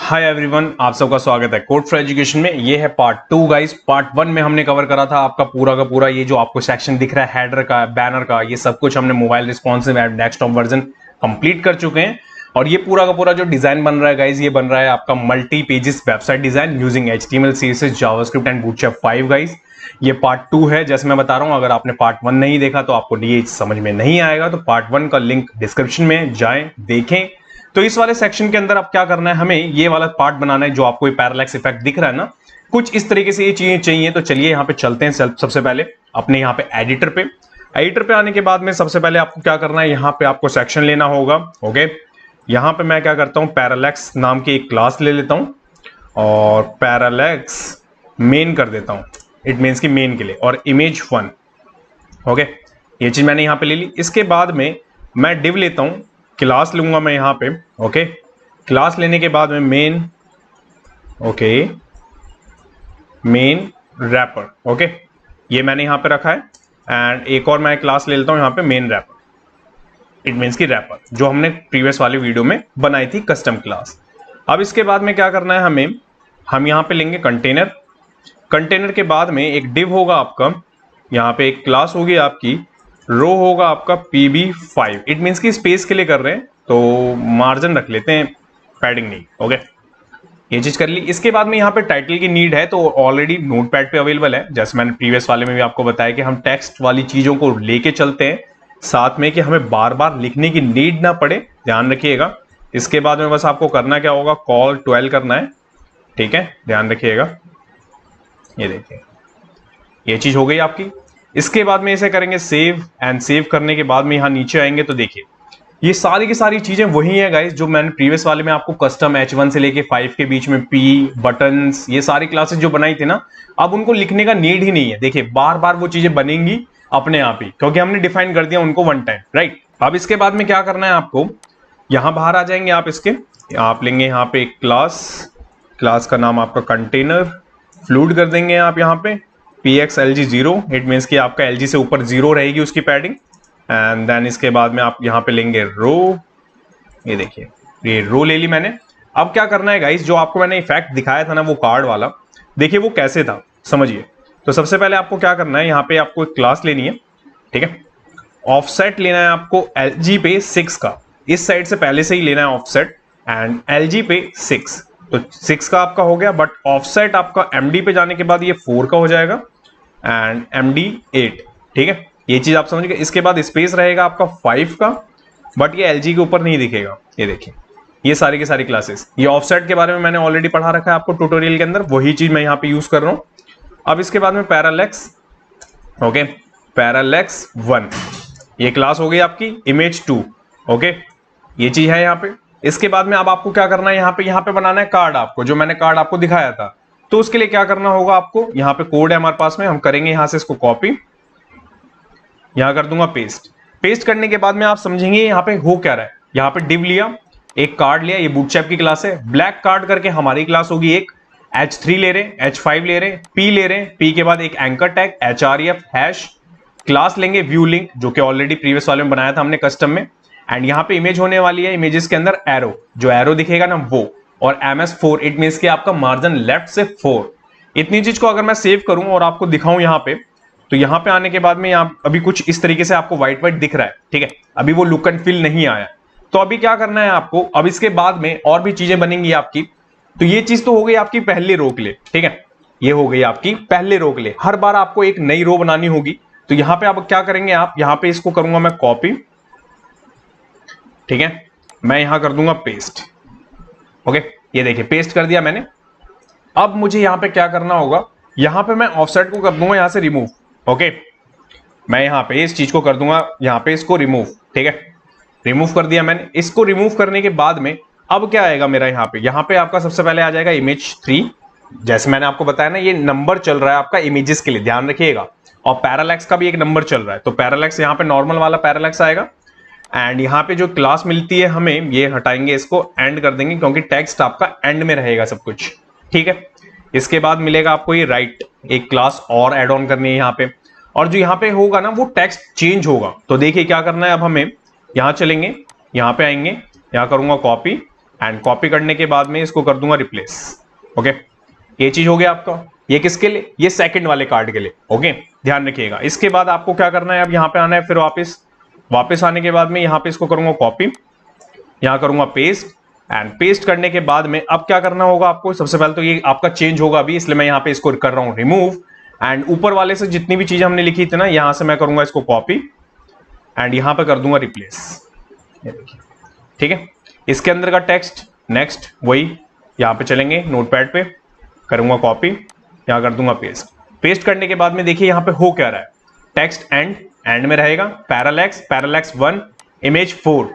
Hi everyone, आप सबका स्वागत है कोड फॉर एजुकेशन में। ये है पार्ट 2 गाइस। पार्ट 1 में हमने कवर करा था आपका पूरा का पूरा ये जो आपको सेक्शन दिख रहा है हेडर का, बैनर का, ये सब कुछ हमने mobile responsive and desktop version complete कर चुके हैं। और ये पूरा का पूरा जो डिजाइन बन रहा है गाइस, ये बन रहा है आपका multi pages website design using HTML, CSS, JavaScript and bootstrap 5 guys. ये पार्ट 2 है। जैसे मैं बता रहा हूं, अगर आपने पार्ट 1 नहीं देखा तो आपको ये समझ में नहीं आएगा, तो पार्ट 1 का लिंक डिस्क्रिप्शन में जाएं, देखें। तो इस वाले सेक्शन के अंदर अब क्या करना है, हमें ये वाला पार्ट बनाना है जो आपको ये पैरालैक्स इफेक्ट दिख रहा है ना, कुछ इस तरीके से ये चीजें चाहिए। तो चलिए यहाँ पे चलते हैं। सबसे पहले अपने यहाँ पे एडिटर पे आने के बाद में सबसे पहले आपको क्या करना है, यहाँ पे आपको सेक्शन लेना होगा। ओके, यहाँ पे मैं क्या करता हूँ, पैरालैक्स नाम की एक क्लास ले लेता हूँ और पैरालैक्स मेन कर देता हूँ। इट मीन्स की मेन के लिए, और इमेज 1। ओके, ये चीज मैंने यहाँ पे ले ली। इसके बाद में मैं डिव लेता हूँ, क्लास लूंगा मैं यहाँ पे। ओके, क्लास लेने के बाद में main, okay, main wrapper. Okay, ये मैंने यहाँ पे रखा है। एंड एक और मैं क्लास ले लेता हूँ यहाँ पे, मेन रैपर। इट मीन्स की रैपर जो हमने प्रीवियस वाली वीडियो में बनाई थी, कस्टम क्लास। अब इसके बाद में क्या करना है हमें, हम यहाँ पे लेंगे कंटेनर। कंटेनर के बाद में एक डिव होगा आपका, यहाँ पे एक क्लास होगी आपकी, रो होगा आपका pb5। इट मीन्स की स्पेस के लिए कर रहे हैं तो मार्जिन रख लेते हैं, पैडिंग नहीं। ओके, ये चीज कर ली। इसके बाद में यहाँ पे टाइटल की नीड है तो ऑलरेडी नोटपैड पे अवेलेबल है। जैसे मैंने प्रीवियस वाले में भी आपको बताया कि हम टेक्स्ट वाली चीजों को लेके चलते हैं साथ में, कि हमें बार बार लिखने की नीड ना पड़े, ध्यान रखिएगा। इसके बाद में बस आपको करना क्या होगा, कॉल 12 करना है। ठीक है, ध्यान रखिएगा। ये देखिए, ये चीज हो गई आपकी। इसके बाद में इसे करेंगे सेव, एंड सेव करने के बाद में यहाँ नीचे आएंगे तो देखिए ये सारी की सारी चीजें वही है गाइस जो मैंने प्रीवियस वाले में आपको कस्टम H1 से लेके 5 के बीच में P बटन्स, ये सारी क्लासेस जो बनाई थी ना, अब उनको लिखने का नीड ही नहीं है। देखिए बार बार वो चीजें बनेंगी अपने आप ही, क्योंकि हमने डिफाइन कर दिया उनको वन टाइम, राइट। अब इसके बाद में क्या करना है आपको, यहां बाहर आ जाएंगे आप इसके, आप लेंगे यहाँ पे एक क्लास का नाम आपका कंटेनर, फ्लूड कर देंगे आप यहाँ पे pxlg0। इट मीन्स कि आपका LG से ऊपर 0 रहेगी उसकी पैडिंग। एंड देन इसके बाद में आप यहाँ पे लेंगे रो। ये देखिए, ये रो ले ली मैंने। अब क्या करना है गाइस, जो आपको मैंने इफेक्ट दिखाया था ना वो कार्ड वाला, देखिए वो कैसे था समझिए। तो सबसे पहले आपको क्या करना है, यहाँ पे आपको एक क्लास लेनी है। ठीक है, ऑफसेट लेना है आपको LG पे 6 का, इस साइड से पहले से ही लेना है ऑफसेट, एंड LG पे 6। तो 6 का आपका हो गया, बट ऑफसेट आपका MD पे जाने के बाद ये 4 का हो जाएगा एंड MD 8। ठीक है, ये चीज आप समझ गए। इसके बाद स्पेस रहेगा आपका 5 का, बट ये LG के ऊपर नहीं दिखेगा। ये देखिए, ये सारी की सारी क्लासेस, ये ऑफसेट के बारे में मैंने ऑलरेडी पढ़ा रखा है आपको ट्यूटोरियल के अंदर, वही चीज मैं यहाँ पे यूज कर रहा हूँ। अब इसके बाद में पैरालैक्स, ओके, पैरालैक्स 1, ये क्लास हो गई आपकी इमेज 2। ओके, ये चीज है यहाँ पे। इसके बाद में अब आपको क्या करना है, यहाँ पे बनाना है कार्ड आपको, जो मैंने कार्ड आपको दिखाया था। तो उसके लिए क्या करना होगा आपको, यहाँ पे कोड है हमारे पास में, हम करेंगे यहाँ से इसको कॉपी, यहाँ कर दूंगा पेस्ट। पेस्ट करने के बाद में आप समझेंगे यहाँ पे हो क्या रहा है। यहाँ पे डिव लिया, एक कार्ड लिया, ये बूटस्ट्रैप की क्लास है, ब्लैक कार्ड करके हमारी क्लास होगी एक, H3 ले रहे, H5 ले रहे, P ले रहे, P के बाद एक anchor tag href hash, class लेंगे व्यू लिंक, जो कि ऑलरेडी प्रीवियस वाले में बनाया था हमने कस्टम में। एंड यहाँ पे इमेज होने वाली है, इमेजेस के अंदर एरो, जो एरो दिखेगा ना वो, और MS4। इट मीन्स कि आपका मार्जिन लेफ्ट से 4। इतनी चीज को अगर मैं सेव करूं और आपको दिखाऊं यहाँ पे, तो यहाँ पे आने के बाद में यहाँ अभी कुछ इस तरीके से आपको व्हाइट व्हाइट दिख रहा है। ठीक है, अभी वो लुक एंड फील नहीं आया। तो अभी क्या करना है आपको, अब इसके बाद में और भी चीजें बनेंगी आपकी। तो ये चीज तो हो गई आपकी पहली रो के लिए। ठीक है, ये हो गई आपकी पहले रो के लिए। हर बार आपको एक नई रो बनानी होगी। तो यहाँ पे अब क्या करेंगे आप, यहाँ पे इसको करूंगा मैं कॉपी। ठीक है, मैं यहां कर दूंगा पेस्ट। ओके, ये देखिए पेस्ट कर दिया मैंने। अब मुझे यहां पे क्या करना होगा, यहां पे मैं ऑफसेट को कर दूंगा यहां से रिमूव। ओके, मैं यहां पे इस चीज को कर दूंगा यहां पे इसको रिमूव। ठीक है, रिमूव कर दिया मैंने। इसको रिमूव करने के बाद में अब क्या आएगा मेरा, यहां पे आपका सबसे पहले आ जाएगा इमेज 3। जैसे मैंने आपको बताया ना, ये नंबर चल रहा है आपका इमेजेस के लिए, ध्यान रखिएगा। और पैरालैक्स का भी एक नंबर चल रहा है, तो पैरालैक्स यहाँ पे नॉर्मल वाला पैरालैक्स आएगा। एंड यहाँ पे जो क्लास मिलती है हमें, ये हटाएंगे, इसको एंड कर देंगे, क्योंकि टेक्स्ट आपका एंड में रहेगा सब कुछ। ठीक है, इसके बाद मिलेगा आपको ये राइट, एक क्लास और ऐड ऑन करनी है यहाँ पे। और जो यहाँ पे होगा ना, वो टेक्स्ट चेंज होगा। तो देखिए क्या करना है, अब हमें यहाँ चलेंगे, यहाँ पे आएंगे, यहाँ करूंगा कॉपी, एंड कॉपी करने के बाद में इसको कर दूंगा रिप्लेस। ओके, ये चीज हो गया आपका। ये किसके लिए? ये सेकंड वाले कार्ड के लिए। ओके, ध्यान रखिएगा। इसके बाद आपको क्या करना है, अब यहाँ पे आना है, फिर वापस आने के बाद में यहाँ पे इसको करूंगा कॉपी, यहाँ करूंगा पेस्ट, एंड पेस्ट करने के बाद में अब क्या करना होगा आपको, सबसे पहले तो ये आपका चेंज होगा अभी, इसलिए मैं यहाँ पे इसको कर रहा हूँ रिमूव, एंड ऊपर वाले से जितनी भी चीजें हमने लिखी थी ना, यहां से मैं करूंगा इसको कॉपी एंड यहां पे कर दूंगा रिप्लेस। ठीक है, इसके अंदर का टेक्स्ट नेक्स्ट वही यहां पे चलेंगे, नोटपैड पे करूंगा कॉपी, यहां कर दूंगा पेस्ट। पेस्ट करने के बाद में देखिए यहां पे हो क्या रहा है, टेक्स्ट एंड में रहेगा पैरालैक्स 1 इमेज 4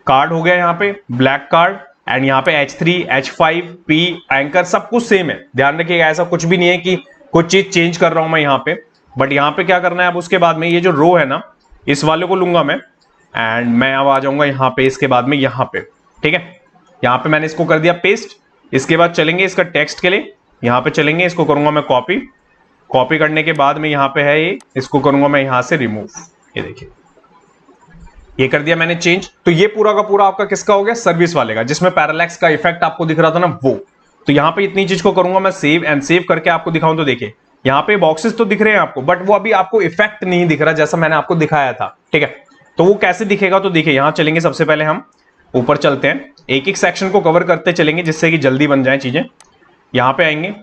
कार्ड हो गया यहाँ पे ब्लैक कार्ड, एंड यहाँ पे H3 H5 P एंकर सब कुछ सेम है। ध्यान रखिएगा, ऐसा कुछ भी नहीं है कि कुछ चीज चेंज कर रहा हूं मैं यहाँ पे, बट यहाँ पे क्या करना है, अब उसके बाद में ये जो रो है ना, इस वाले को लूंगा मैं, एंड मैं अब आ जाऊंगा यहाँ पे, इसके बाद में यहाँ पे। ठीक है, यहाँ पे मैंने इसको कर दिया पेस्ट। इसके बाद चलेंगे इसका टेक्स्ट के लिए, यहाँ पे चलेंगे, इसको करूंगा मैं कॉपी करने के बाद में यहाँ पे है ये, इसको करूंगा मैं यहाँ से रिमूव। ये देखिए, ये कर दिया मैंने चेंज। तो ये पूरा का पूरा आपका किसका हो गया, सर्विस वाले का, जिसमें पैरालैक्स का इफेक्ट आपको दिख रहा था ना वो। तो यहाँ पे इतनी चीज को करूंगा मैं सेव, एंड सेव करके आपको दिखाऊं तो देखिए यहाँ पे बॉक्सेस तो दिख रहे हैं आपको, बट वो अभी आपको इफेक्ट नहीं दिख रहा जैसा मैंने आपको दिखाया था। ठीक है, तो वो कैसे दिखेगा, तो देखिए यहाँ चलेंगे, सबसे पहले हम ऊपर चलते हैं, एक एक सेक्शन को कवर करते चलेंगे जिससे कि जल्दी बन जाए चीजें। यहाँ पे आएंगे,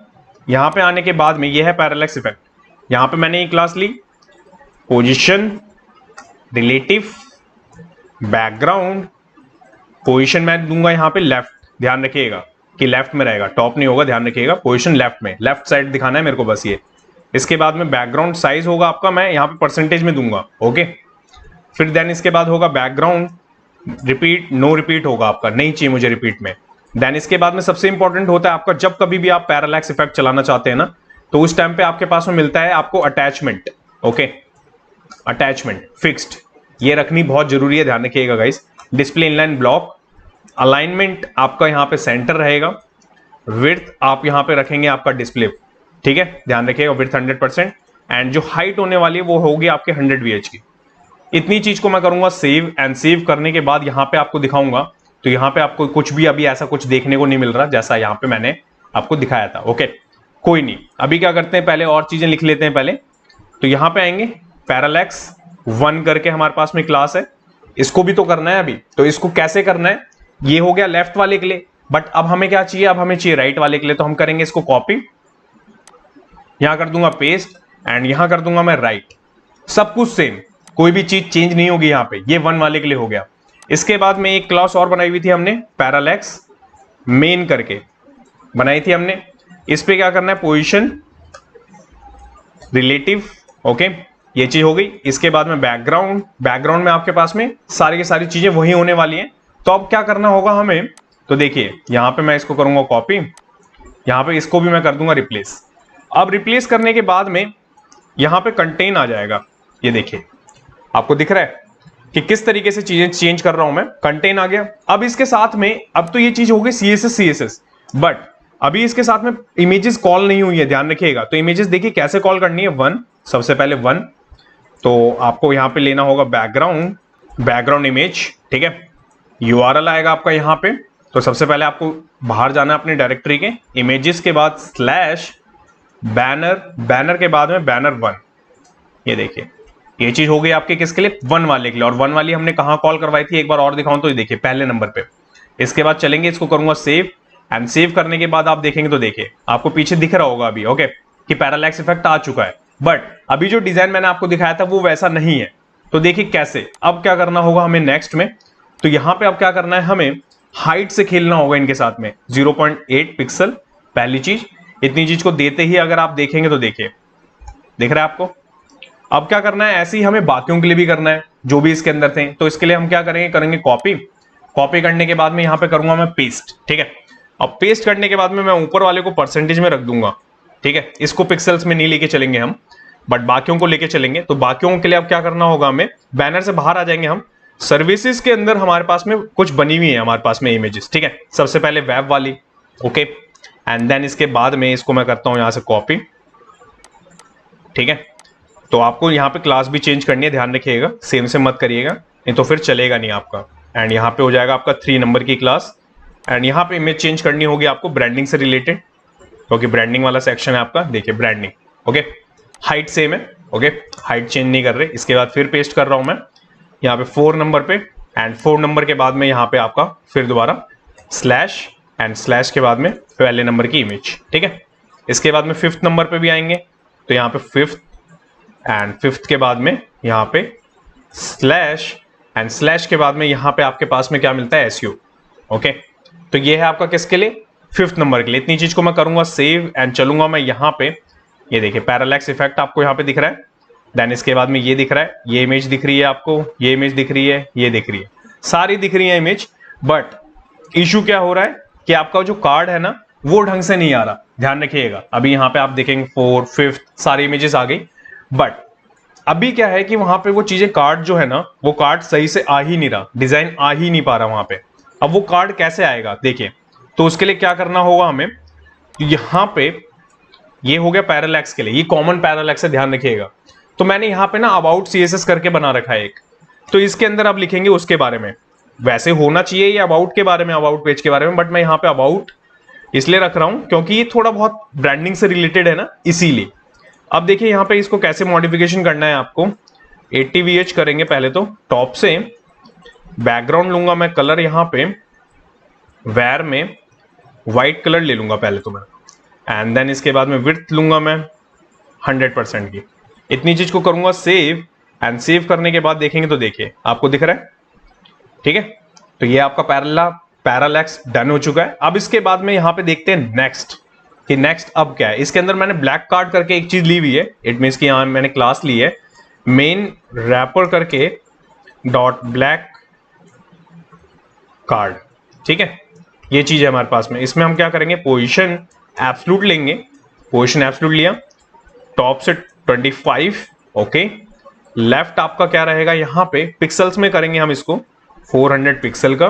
यहाँ पे आने के बाद में ये है पैरालैक्स इफेक्ट। यहाँ पे मैंने ये क्लास ली, पोजिशन, रिलेटिव, बैकग्राउंड, पोजीशन मैं दूंगा यहाँ पे लेफ्ट, ध्यान रखिएगा कि लेफ्ट में रहेगा, टॉप नहीं होगा, ध्यान रखिएगा, पोजीशन लेफ्ट में, लेफ्ट साइड दिखाना है मेरे को बस ये। इसके बाद में बैकग्राउंड साइज होगा आपका, मैं यहाँ पे परसेंटेज में दूंगा। ओके, फिर देन इसके बाद होगा बैकग्राउंड रिपीट, नो रिपीट होगा आपका, नहीं चाहिए मुझे रिपीट में। देन इसके बाद में सबसे इंपॉर्टेंट होता है आपका, जब कभी भी आप पैरालैक्स इफेक्ट चलाना चाहते हैं ना, तो उस टाइम पे आपके पास में मिलता है आपको अटैचमेंट। ओके, अटैचमेंट फिक्स्ड, ये रखनी बहुत जरूरी है, ध्यान रखिएगा guys. Display inline block, alignment आपका यहाँ पे सेंटर रहेगा, विड्थ आप यहाँ पे रखेंगे आपका डिस्प्ले। ठीक है, ध्यान रखिएगा, विड्थ 100%, एंड जो हाइट होने वाली है वो होगी आपके 100 VH की। इतनी चीज को मैं करूंगा सेव, एंड सेव करने के बाद यहाँ पे आपको दिखाऊंगा, तो यहाँ पे आपको कुछ भी अभी ऐसा कुछ देखने को नहीं मिल रहा जैसा यहाँ पे मैंने आपको दिखाया था। ओके, कोई नहीं, अभी क्या करते हैं, पहले और चीजें लिख लेते हैं पहले। तो यहाँ पे आएंगे, पैरालैक्स 1 करके हमारे पास में क्लास है, इसको भी तो करना है अभी। तो इसको कैसे करना है, ये हो गया लेफ्ट वाले के लिए, बट अब हमें क्या चाहिए, अब हमें चाहिए राइट वाले के लिए। तो हम करेंगे इसको कॉपी, यहां कर दूंगा पेस्ट, एंड यहां कर दूंगा मैं राइट। सब कुछ सेम, कोई भी चीज चेंज नहीं होगी यहाँ पे, ये 1 वाले के लिए हो गया। इसके बाद में एक क्लास और बनाई हुई थी हमने, पैरालैक्स मेन करके बनाई थी हमने। इस पे क्या करना है, पोजीशन, रिलेटिव, ओके, ये चीज हो गई। इसके बाद में बैकग्राउंड में आपके पास में सारी की सारी चीजें वही होने वाली हैं। तो अब क्या करना होगा हमें, तो देखिए यहां पे मैं इसको करूंगा कॉपी, यहां पे इसको भी मैं कर दूंगा रिप्लेस। अब रिप्लेस करने के बाद में यहां पे कंटेन आ जाएगा, ये देखिए आपको दिख रहा है कि किस तरीके से चीजें चेंज कर रहा हूं मैं, कंटेन आ गया। अब इसके साथ में, अब तो ये चीज हो गई CSS, बट अभी इसके साथ में इमेजेस कॉल नहीं हुई है, ध्यान रखिएगा। तो इमेजेस देखिए कैसे कॉल करनी है, 1, सबसे पहले 1, तो आपको यहां पे लेना होगा बैकग्राउंड इमेज। ठीक है, URL आएगा आपका यहां पे। तो सबसे पहले आपको बाहर जाना है अपने डायरेक्टरी के, इमेजेस के बाद स्लैश बैनर के बाद में बैनर 1। ये देखिए ये चीज हो गई आपके किसके लिए, 1 वाले के लिए। और 1 वाली हमने कहां कॉल करवाई थी, एक बार और दिखाऊं तो ये देखिए पहले नंबर पे। इसके बाद चलेंगे, इसको करूंगा सेव, एंड सेव करने के बाद आप देखेंगे तो देखिए आपको पीछे दिख रहा होगा अभी, ओके, कि पैरालैक्स इफेक्ट आ चुका है। बट अभी जो डिजाइन मैंने आपको दिखाया था वो वैसा नहीं है। तो देखिए कैसे, अब क्या करना होगा हमें नेक्स्ट में, तो यहां पे अब क्या करना है, हमें हाइट से खेलना होगा इनके साथ में, 0.8 पिक्सल पहली चीज। इतनी चीज को देते ही अगर आप देखेंगे तो देखिए दिख रहा है आपको। अब क्या करना है, ऐसे ही हमें बाकियों के लिए भी करना है जो भी इसके अंदर थे। तो इसके लिए हम क्या करेंगे कॉपी करने के बाद में यहां पे करूंगा मैं पेस्ट। ठीक है, अब पेस्ट करने के बाद में मैं ऊपर वाले को परसेंटेज में रख दूंगा। ठीक है, इसको पिक्सल्स में नहीं लेके चलेंगे हम, बट बाकियों को लेके चलेंगे। तो बाकियों के लिए अब क्या करना होगा, हमें बैनर से बाहर आ जाएंगे हम, सर्विसेज के अंदर हमारे पास में कुछ बनी हुई है हमारे पास में इमेजेस। ठीक है, सबसे पहले वेब वाली, ओके, एंड देन इसके बाद में इसको मैं करता हूं यहां से कॉपी। ठीक है, तो आपको यहाँ पे क्लास भी चेंज करनी है, ध्यान रखिएगा, सेम से मत करिएगा, नहीं तो फिर चलेगा नहीं आपका। एंड यहाँ पे हो जाएगा आपका 3 नंबर की क्लास, एंड यहाँ पे इमेज चेंज करनी होगी आपको ब्रांडिंग से रिलेटेड, क्योंकि ब्रांडिंग वाला सेक्शन है आपका। देखिए ब्रांडिंग, ओके। हाइट सेम है, ओके, हाइट चेंज नहीं कर रहे। इसके बाद फिर पेस्ट कर रहा हूं मैं यहाँ पे 4 नंबर पे, एंड 4 नंबर के बाद में यहाँ पे आपका फिर दोबारा स्लैश, एंड स्लैश के बाद में पहले नंबर की इमेज, ठीक है। इसके बाद में 5th नंबर पे भी आएंगे, तो यहाँ पे 5th, एंड 5th के बाद में यहाँ पे स्लैश, एंड स्लैश के बाद में यहाँ पे आपके पास में क्या मिलता है, एसयू, ओके। तो ये है आपका किसके लिए, 5th नंबर के लिए। इतनी चीज को मैं करूंगा सेव, एंड चलूंगा मैं यहाँ पे, ये देखिए पैरालैक्स इफेक्ट आपको यहाँ पे दिख रहा है। देन इसके बाद में ये दिख रहा है, ये इमेज दिख रही है आपको, ये इमेज दिख रही है, ये दिख रही है, सारी दिख रही है इमेज। बट इशू क्या हो रहा है कि आपका जो कार्ड है ना वो ढंग से नहीं आ रहा, ध्यान रखिएगा। अभी यहाँ पे आप देखेंगे 4, 5th सारी इमेजेस आ गई, बट अभी क्या है कि वहां पे वो चीजें, कार्ड जो है ना वो कार्ड सही से आ ही नहीं रहा, डिजाइन आ ही नहीं पा रहा वहां पे। अब वो कार्ड कैसे आएगा देखिए, तो उसके लिए क्या करना होगा हमें, यहां पे ये हो गया पैरालैक्स के लिए, ये कॉमन पैरालैक्स है, ध्यान रखिएगा। तो मैंने यहाँ पे ना अबाउट सीएसएस करके बना रखा है एक, तो इसके अंदर आप लिखेंगे उसके बारे में। वैसे होना चाहिए ये अबाउट के बारे में, अबाउट पेज के बारे में, बट मैं यहाँ पे अबाउट इसलिए रख रहा हूं क्योंकि ये थोड़ा बहुत ब्रांडिंग से रिलेटेड है ना, इसीलिए। अब देखिए यहाँ पे इसको कैसे मॉडिफिकेशन करना है आपको, 80VH करेंगे पहले तो टॉप से, बैकग्राउंड लूंगा मैं कलर यहाँ पे वेयर में व्हाइट कलर ले लूंगा पहले तो मैं, एंड देन इसके बाद में विड्थ लूंगा मैं 100% की। इतनी चीज को करूंगा सेव, एंड सेव करने के बाद देखेंगे तो देखिए आपको दिख रहा है, ठीक है। तो ये आपका पैरालैक्स डन हो चुका है। अब इसके बाद में यहाँ पे देखते हैं नेक्स्ट, कि नेक्स्ट अब क्या है। इसके अंदर मैंने ब्लैक कार्ड करके एक चीज ली हुई है, इट मीन्स कि यहाँ मैंने क्लास ली है मेन रैपर करके डॉट ब्लैक कार्ड, ठीक है। ये चीज है हमारे पास में। इसमें हम क्या करेंगे, पोजीशन एब्सोल्यूट लेंगे, पोजीशन एब्सोल्यूट लिया, टॉप से 25, ओके। लेफ्ट आपका क्या रहेगा, यहाँ पे पिक्सल्स में करेंगे हम इसको 400 पिक्सल का,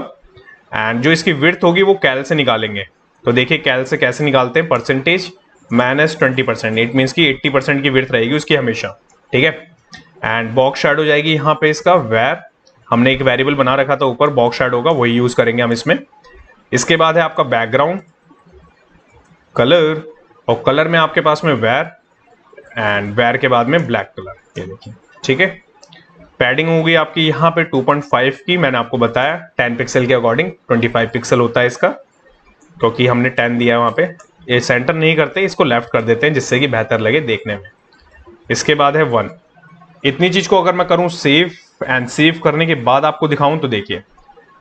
एंड जो इसकी विड्थ होगी वो कैल से निकालेंगे। तो देखिए कैल से कैसे निकालते हैं, परसेंटेज -20%, इट मीन्स की 80% की विड्थ रहेगी उसकी हमेशा, ठीक है। एंड बॉक्स शैडो जाएगी यहाँ पे इसका वेयर, हमने एक वेरिएबल बना रखा था ऊपर बॉक्स शैडो का, वही यूज करेंगे हम इसमें। इसके बाद है आपका बैकग्राउंड कलर, और कलर में आपके पास में वेयर, एंड वेयर के बाद में ब्लैक कलर, ये देखिए, ठीक है। पैडिंग होगी आपकी यहाँ पे 2.5 की, मैंने आपको बताया 10 पिक्सल के अकॉर्डिंग 25 पिक्सल होता है इसका, क्योंकि हमने 10 दिया है वहां पे। ये सेंटर नहीं करते, इसको लेफ्ट कर देते हैं जिससे कि बेहतर लगे देखने में। इसके बाद है 1। इतनी चीज को अगर मैं करूं सेव, एंड सेव करने के बाद आपको दिखाऊं तो देखिए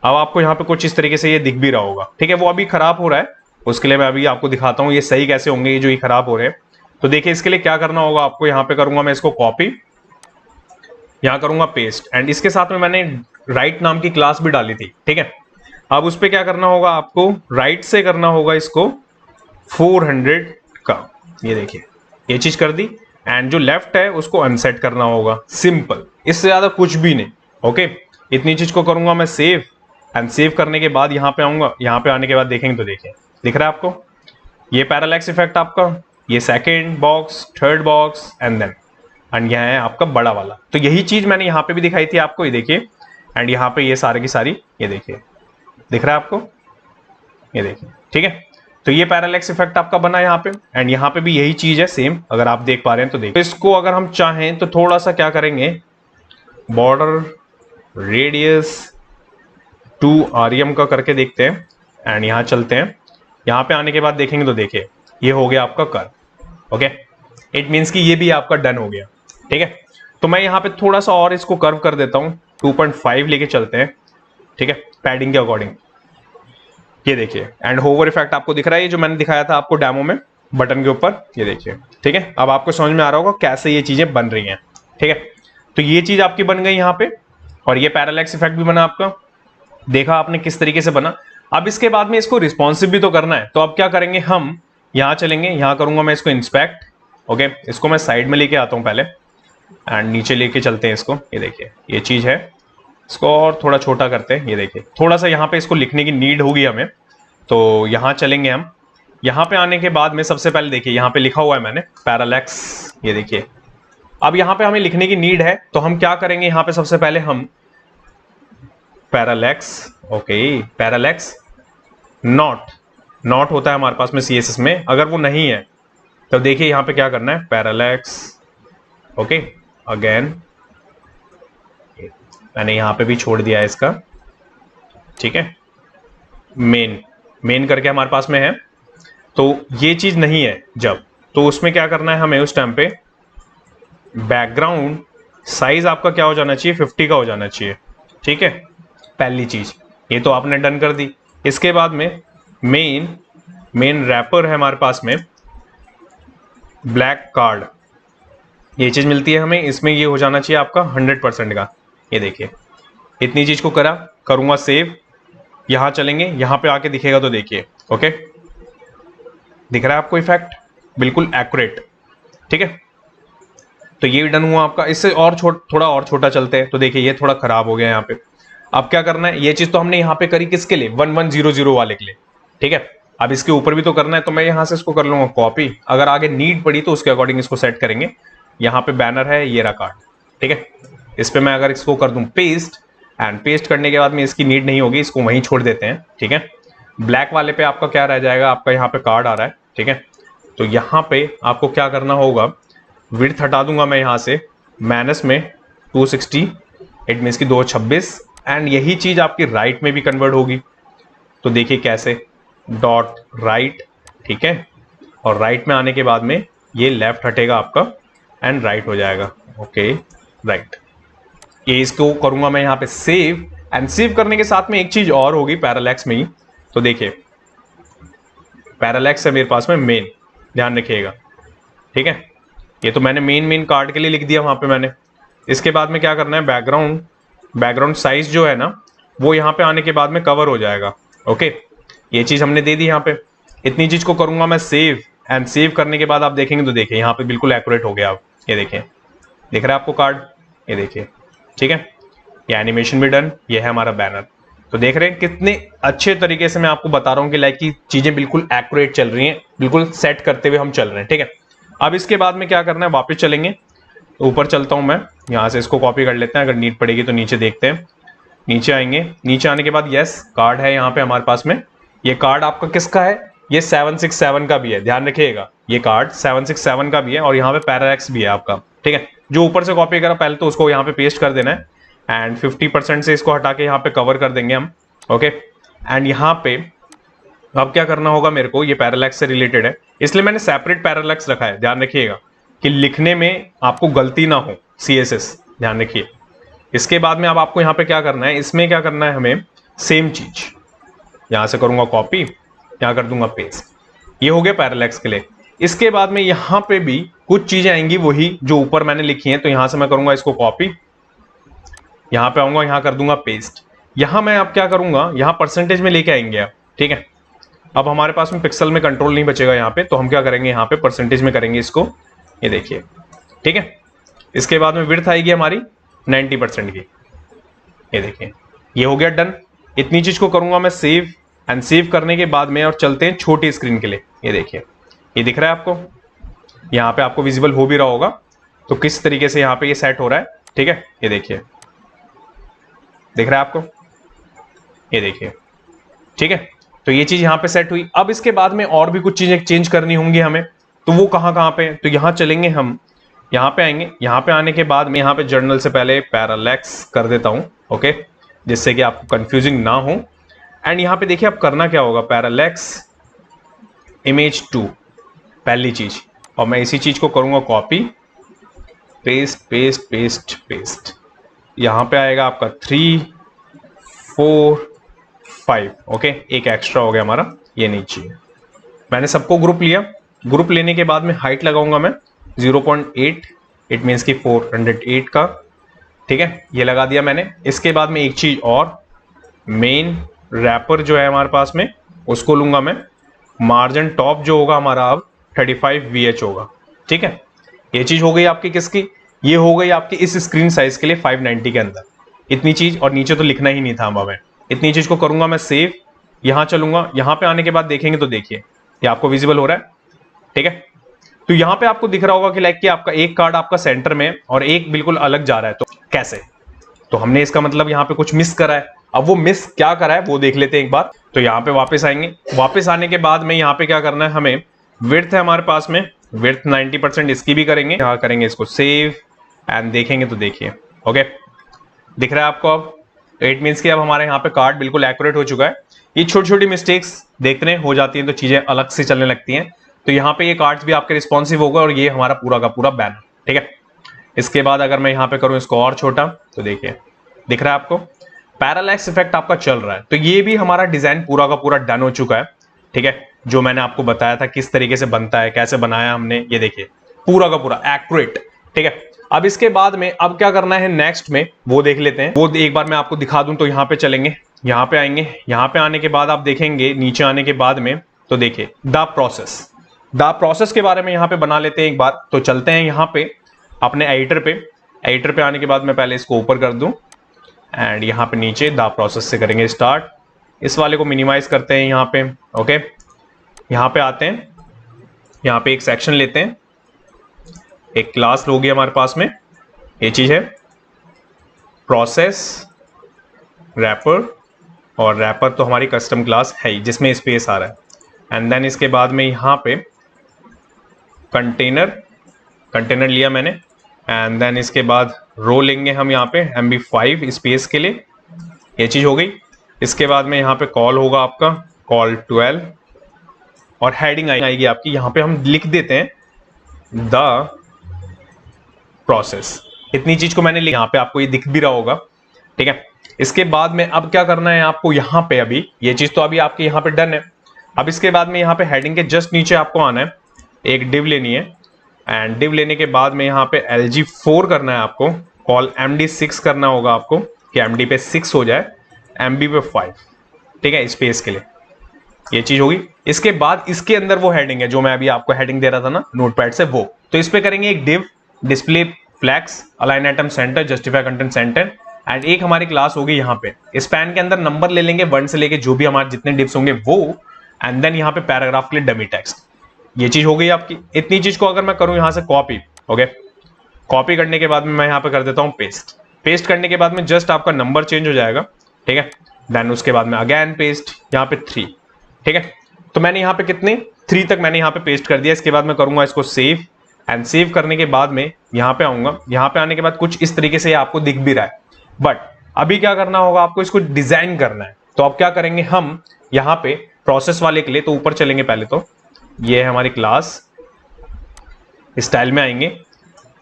अब आपको यहाँ पे कुछ इस तरीके से ये दिख भी रहा होगा, ठीक है। वो अभी खराब हो रहा है, उसके लिए मैं अभी आपको दिखाता हूँ ये सही कैसे होंगे ये जो ये खराब हो रहे हैं। तो देखिए इसके लिए क्या करना होगा आपको, यहाँ पे करूंगा मैं इसको कॉपी, यहाँ करूंगा पेस्ट, एंड इसके साथ में मैंने राइट नाम की क्लास भी डाली थी, ठीक है। अब उस पर क्या करना होगा आपको, राइट से करना होगा इसको 400 का, ये देखिए ये चीज कर दी, एंड जो लेफ्ट है उसको अनसेट करना होगा, सिंपल, इससे ज्यादा कुछ भी नहीं, ओके। इतनी चीज को करूंगा मैं सेव, एंड सेव करने के बाद यहाँ पे आऊंगा, यहाँ पे आने के बाद देखेंगे तो देखिए दिख रहा है आपको ये पैरालैक्स इफेक्ट आपका, ये second box, third box, and यह है आपका बड़ा वाला। तो यही चीज मैंने यहाँ पे भी दिखाई थी आपको, ये देखिए, एंड यहाँ पे ये सारे की सारी, ये देखिए दिख रहा है आपको, ये देखिए, ठीक है। तो ये पैरालैक्स इफेक्ट आपका बना यहाँ पे, एंड यहाँ पे भी यही चीज है सेम, अगर आप देख पा रहे हैं तो देखिए। इसको अगर हम चाहें तो थोड़ा सा क्या करेंगे, बॉर्डर रेडियस 2 REM का करके देखते हैं, एंड यहाँ चलते हैं। यहाँ पे आने के बाद देखेंगे तो देखिए ये हो गया आपका कर्व, ओके। इट मीन्स कि ये भी आपका डन हो गया, ठीक है। तो मैं यहाँ पे थोड़ा सा और इसको कर्व कर देता हूँ, 2.5 लेके चलते हैं, ठीक है, पैडिंग के अकॉर्डिंग, ये देखिए। एंड होवर इफेक्ट आपको दिख रहा है, ये जो मैंने दिखाया था आपको डेमो में बटन के ऊपर, ये देखिए, ठीक है। अब आपको समझ में आ रहा होगा कैसे ये चीजें बन रही हैं, ठीक है। तो ये चीज आपकी बन गई यहाँ पे, और ये पैरालैक्स इफेक्ट भी बना आपका, देखा आपने किस तरीके से बना। अब इसके बाद में इसको रिस्पॉन्सिव भी तो करना है, तो अब क्या करेंगे हम, यहाँ चलेंगे, यहाँ करूंगा मैं इसको इंस्पेक्ट, ओके। इसको मैं साइड में लेके आता हूँ पहले, एंड नीचे लेके चलते हैं इसको, ये देखिए ये चीज है। इसको और थोड़ा छोटा करते हैं, ये देखिए थोड़ा सा यहाँ पे इसको लिखने की नीड होगी हमें, तो यहाँ चलेंगे हम। यहाँ पे आने के बाद में सबसे पहले देखिए यहाँ पे लिखा हुआ है मैंने पैरालैक्स, ये देखिए। अब यहाँ पे हमें लिखने की नीड है, तो हम क्या करेंगे, यहाँ पे सबसे पहले हम पैरालैक्स, ओके, पैरालैक्स नॉट होता है हमारे पास में CSS में। अगर वो नहीं है तो देखिए यहाँ पे क्या करना है, पैरेलैक्स, ओके, अगेन मैंने यहाँ पे भी छोड़ दिया है इसका, ठीक है, मेन करके हमारे पास में है। तो ये चीज नहीं है जब, तो उसमें क्या करना है हमें, उस टाइम पे बैकग्राउंड साइज आपका क्या हो जाना चाहिए, 50 का हो जाना चाहिए, ठीक है, पहली चीज। ये तो आपने डन कर दी। इसके बाद में मेन रैपर है हमारे पास में, ब्लैक कार्ड, ये चीज मिलती है हमें, इसमें ये हो जाना चाहिए आपका 100% का। ये देखिए इतनी चीज को करूंगा सेव, यहां चलेंगे, यहां पे आके दिखेगा तो देखिए, ओके, दिख रहा है आपको इफेक्ट, बिल्कुल एक्यूरेट, ठीक है। तो ये भी डन हुआ आपका। इससे और थोड़ा और छोटा चलते हैं, तो देखिए ये थोड़ा खराब हो गया यहाँ पे। अब क्या करना है, ये चीज तो हमने यहाँ पे करी किसके लिए, 1100 वाले के लिए, ठीक है। अब इसके ऊपर भी तो करना है, तो मैं यहाँ से इसको कर लूंगा कॉपी, अगर आगे नीड पड़ी तो उसके अकॉर्डिंग इसको सेट करेंगे। यहाँ पे बैनर है, ये रहा कार्ड, ठीक है। इस पे मैं अगर इसको कर दूं पेस्ट, एंड पेस्ट करने के बाद में इसकी नीड नहीं होगी, इसको वहीं छोड़ देते हैं, ठीक है। ब्लैक वाले पे आपका क्या रह जाएगा, आपका यहाँ पे कार्ड आ रहा है, ठीक है। तो यहाँ पे आपको क्या करना होगा, विड्थ हटा दूंगा मैं यहाँ से, माइनस में 260, इट मीन्स की 226, एंड यही चीज आपकी राइट में भी कन्वर्ट होगी। तो देखिए कैसे, डॉट राइट, ठीक है, और राइट में आने के बाद में ये लेफ्ट हटेगा आपका एंड राइट हो जाएगा, ओके, राइट। ये इसको करूंगा मैं यहाँ पे सेव, एंड सेव करने के साथ में एक चीज और होगी पैरालैक्स में ही। तो देखिए पैरालैक्स है मेरे पास में मेन, ध्यान रखिएगा, ठीक है। ये तो मैंने मेन कार्ड के लिए लिख दिया वहां पे मैंने। इसके बाद में क्या करना है, बैकग्राउंड साइज जो है ना, वो यहाँ पे आने के बाद में कवर हो जाएगा, ओके। ये चीज हमने दे दी यहाँ पे। इतनी चीज को करूंगा मैं सेव, एंड सेव करने के बाद आप देखेंगे तो देखिए यहाँ पे बिल्कुल एक्यूरेट हो गया। आप ये देखिए, दिख रहा है आपको कार्ड, ये देखिए, ठीक है। ये एनिमेशन भी डन, ये है हमारा बैनर। तो देख रहे हैं कितने अच्छे तरीके से मैं आपको बता रहा हूँ कि लाइक की चीजें बिल्कुल एक्यूरेट चल रही हैं, बिल्कुल सेट करते हुए हम चल रहे हैं, ठीक है। अब इसके बाद में क्या करना है, वापस चलेंगे, ऊपर चलता हूं मैं, यहां से इसको कॉपी कर लेते हैं, अगर नीड पड़ेगी तो नीचे देखते हैं। नीचे आएंगे, नीचे आने के बाद यस कार्ड है यहाँ पे हमारे पास में। ये कार्ड आपका किसका है, ये 767 का भी है, ध्यान रखिएगा, ये कार्ड 767 का भी है, और यहाँ पे पैरालैक्स भी है आपका, ठीक है। जो ऊपर से कॉपी करा पहले तो उसको यहाँ पे पेस्ट कर देना है, एंड 50% से इसको हटा के यहाँ पे कवर कर देंगे हम, ओके। एंड यहाँ पे अब क्या करना होगा मेरे को, ये पैरालैक्स से रिलेटेड है, इसलिए मैंने सेपरेट पैरालैक्स रखा है, ध्यान रखिएगा कि लिखने में आपको गलती ना हो, CSS ध्यान रखिए। इसके बाद में अब आपको यहाँ पे क्या करना है, इसमें क्या करना है हमें, सेम चीज यहां से करूंगा कॉपी, यहां कर दूंगा पेस्ट, ये हो गया पैरालैक्स के लिए। इसके बाद में यहाँ पे भी कुछ चीजें आएंगी वही जो ऊपर मैंने लिखी हैं, तो यहां से मैं करूंगा इसको कॉपी, यहां पे आऊंगा, यहां कर दूंगा पेस्ट। यहां मैं अब क्या करूंगा, यहां परसेंटेज में लेके आएंगे आप, ठीक है। अब हमारे पास में पिक्सल में कंट्रोल नहीं बचेगा यहाँ पे, तो हम क्या करेंगे, यहाँ पे परसेंटेज में करेंगे इसको, ये देखिए, ठीक है। इसके बाद में विड्थ आएगी हमारी 90% की, ये देखिए, ये हो गया डन। इतनी चीज को करूंगा मैं सेव, एंड सेव करने के बाद में और चलते हैं छोटी स्क्रीन के लिए। ये देखिए, ये दिख रहा है आपको, यहाँ पे आपको विजिबल हो भी रहा होगा, तो किस तरीके से यहाँ पे ये सेट हो रहा है, ठीक है। ये देखिए, दिख रहा है आपको, ये देखिए, ठीक है। तो ये चीज यहाँ पे सेट हुई। अब इसके बाद में और भी कुछ चीजें चेंज करनी होंगी हमें, तो वो कहाँ पे, तो यहाँ चलेंगे हम, यहाँ पे आएंगे, यहाँ पे आने के बाद में यहाँ पे जर्नल से पहले पैरालैक्स कर देता हूँ, ओके, जिससे कि आपको कंफ्यूजिंग ना हो। एंड यहाँ पे देखिए अब करना क्या होगा, पैरालैक्स इमेज 2 पहली चीज, और मैं इसी चीज को करूंगा copy, paste paste paste paste, यहाँ पे आएगा आपका 3 4 5, ओके, एक एक्स्ट्रा हो गया हमारा, ये नीचे मैंने सबको ग्रुप लिया। ग्रुप लेने के बाद में हाइट लगाऊंगा मैं 0.8, इट मीन्स की 408 का, ठीक है, ये लगा दिया मैंने। इसके बाद में एक चीज और, मेन रैपर जो है हमारे पास में, उसको लूंगा मैं, मार्जिन टॉप जो होगा हमारा अब 35 VH होगा, ठीक है। ये चीज हो गई आपकी किसकी, ये हो गई आपकी इस स्क्रीन साइज के लिए 590 के अंदर, इतनी चीज, और नीचे तो लिखना ही नहीं था हमें। इतनी चीज को करूंगा मैं सेव, यहां चलूंगा, यहां पे आने के बाद देखेंगे तो देखिए ये आपको विजिबल हो रहा है, ठीक है। तो यहां पे आपको दिख रहा होगा कि लाइक कि आपका एक कार्ड आपका सेंटर में और एक बिल्कुल अलग जा रहा है, तो कैसे, तो हमने इसका मतलब यहां पे कुछ मिस करा है, अब वो मिस क्या करा है वो देख लेते हैं एक बार। तो यहाँ पे वापस आएंगे, वापस आने के बाद में यहाँ पे क्या करना है हमें, विड्थ है हमारे पास में, विड्थ 90% इसकी भी करेंगे, यहाँ करेंगे इसको सेव एंड देखेंगे तो देखिए ओके दिख रहा है आपको। अब इट मीन्स कि अब हमारे यहाँ पे कार्ड बिल्कुल एक्यूरेट हो चुका है। ये छोटी छोटी मिस्टेक्स देखने हो जाती हैं तो चीजें अलग से चलने लगती हैं। तो यहाँ पे ये कार्ड्स भी आपके रिस्पॉन्सिव होगा और ये हमारा पूरा का पूरा बैनर, ठीक है। इसके बाद अगर मैं यहाँ पे करूँ इसको और छोटा तो देखिए दिख रहा है आपको, पैरालैक्स इफेक्ट आपका चल रहा है। तो ये भी हमारा डिजाइन पूरा का पूरा डन हो चुका है, ठीक है। जो मैंने आपको बताया था किस तरीके से बनता है, कैसे बनाया हमने, ये देखिए पूरा का पूरा एक्यूरेट, ठीक है। अब इसके बाद में अब क्या करना है नेक्स्ट में वो देख लेते हैं। वो एक बार मैं आपको दिखा दूं तो यहाँ पे चलेंगे, यहाँ पे आएंगे, यहाँ पे आने के बाद आप देखेंगे नीचे आने के बाद में तो देखिए द प्रोसेस के बारे में यहाँ पे बना लेते हैं एक बार। तो चलते हैं यहाँ पे अपने एडिटर पे आने के बाद मैं पहले इसको ऊपर कर दूं एंड यहाँ पे नीचे द प्रोसेस से करेंगे स्टार्ट। इस वाले को मिनिमाइज करते हैं यहाँ पे, ओके। यहाँ पे आते हैं, यहाँ पे एक सेक्शन लेते हैं, एक क्लास लोगे हमारे पास में, ये चीज है प्रोसेस रैपर, और रैपर तो हमारी कस्टम क्लास है ही जिसमें स्पेस आ रहा है। एंड देन इसके बाद में यहाँ पे कंटेनर लिया मैंने, एंड देन इसके बाद रो लेंगे हम यहाँ पे MB5 स्पेस के लिए, ये चीज हो गई। इसके बाद में यहाँ पे कॉल होगा आपका कॉल 12 और हेडिंग आएगी आपकी, यहाँ पे हम लिख देते हैं द प्रोसेस। इतनी चीज को मैंने लिखा, यहाँ पे आपको ये दिख भी रहा होगा, ठीक है। इसके बाद में अब क्या करना है आपको, यहाँ पे अभी ये चीज तो अभी आपके यहाँ पे डन है। अब इसके बाद में यहाँ पे हेडिंग के जस्ट नीचे आपको आना है, एक डिव लेनी है एंड डिव लेने के बाद में यहाँ पे LG4 करना है आपको, कॉल MD6 करना होगा आपको कि MD पे 6 हो जाए, MB पे 5, ठीक है, स्पेस के लिए ये चीज होगी। इसके बाद इसके अंदर वो हेडिंग है जो मैं अभी आपको हेडिंग दे रहा था ना नोटपैड से, वो तो इस पे करेंगे एक div display flex align item center justify content center and एक हमारी क्लास होगी यहाँ पे। इस पैन के अंदर नंबर ले लेंगे 1 से लेके जो भी हमारे जितने डिव्स होंगे वो, एंड देन यहाँ पे पैराग्राफ के लिए डमी टेक्स्ट, ये चीज हो गई आपकी। इतनी चीज को अगर मैं करूं यहाँ से कॉपी, ओके, कॉपी करने के बाद में मैं यहाँ पे कर देता हूँ पेस्ट करने के बाद में जस्ट आपका नंबर चेंज हो जाएगा, ठीक है। देन उसके बाद में अगेन पेस्ट यहाँ पे 3, ठीक है। तो मैंने यहाँ पे कितने 3 तक मैंने यहाँ पे पेस्ट कर दिया। इसके बाद मैं करूंगा इसको सेव एंड सेव करने के बाद में यहाँ पे आऊंगा, यहाँ पे आने के बाद कुछ इस तरीके से आपको दिख भी रहा है। बट अभी क्या करना होगा आपको, इसको डिजाइन करना है। तो अब क्या करेंगे हम यहाँ पे प्रोसेस वाले के लिए, तो ऊपर चलेंगे पहले, तो ये है हमारी क्लास, स्टाइल में आएंगे,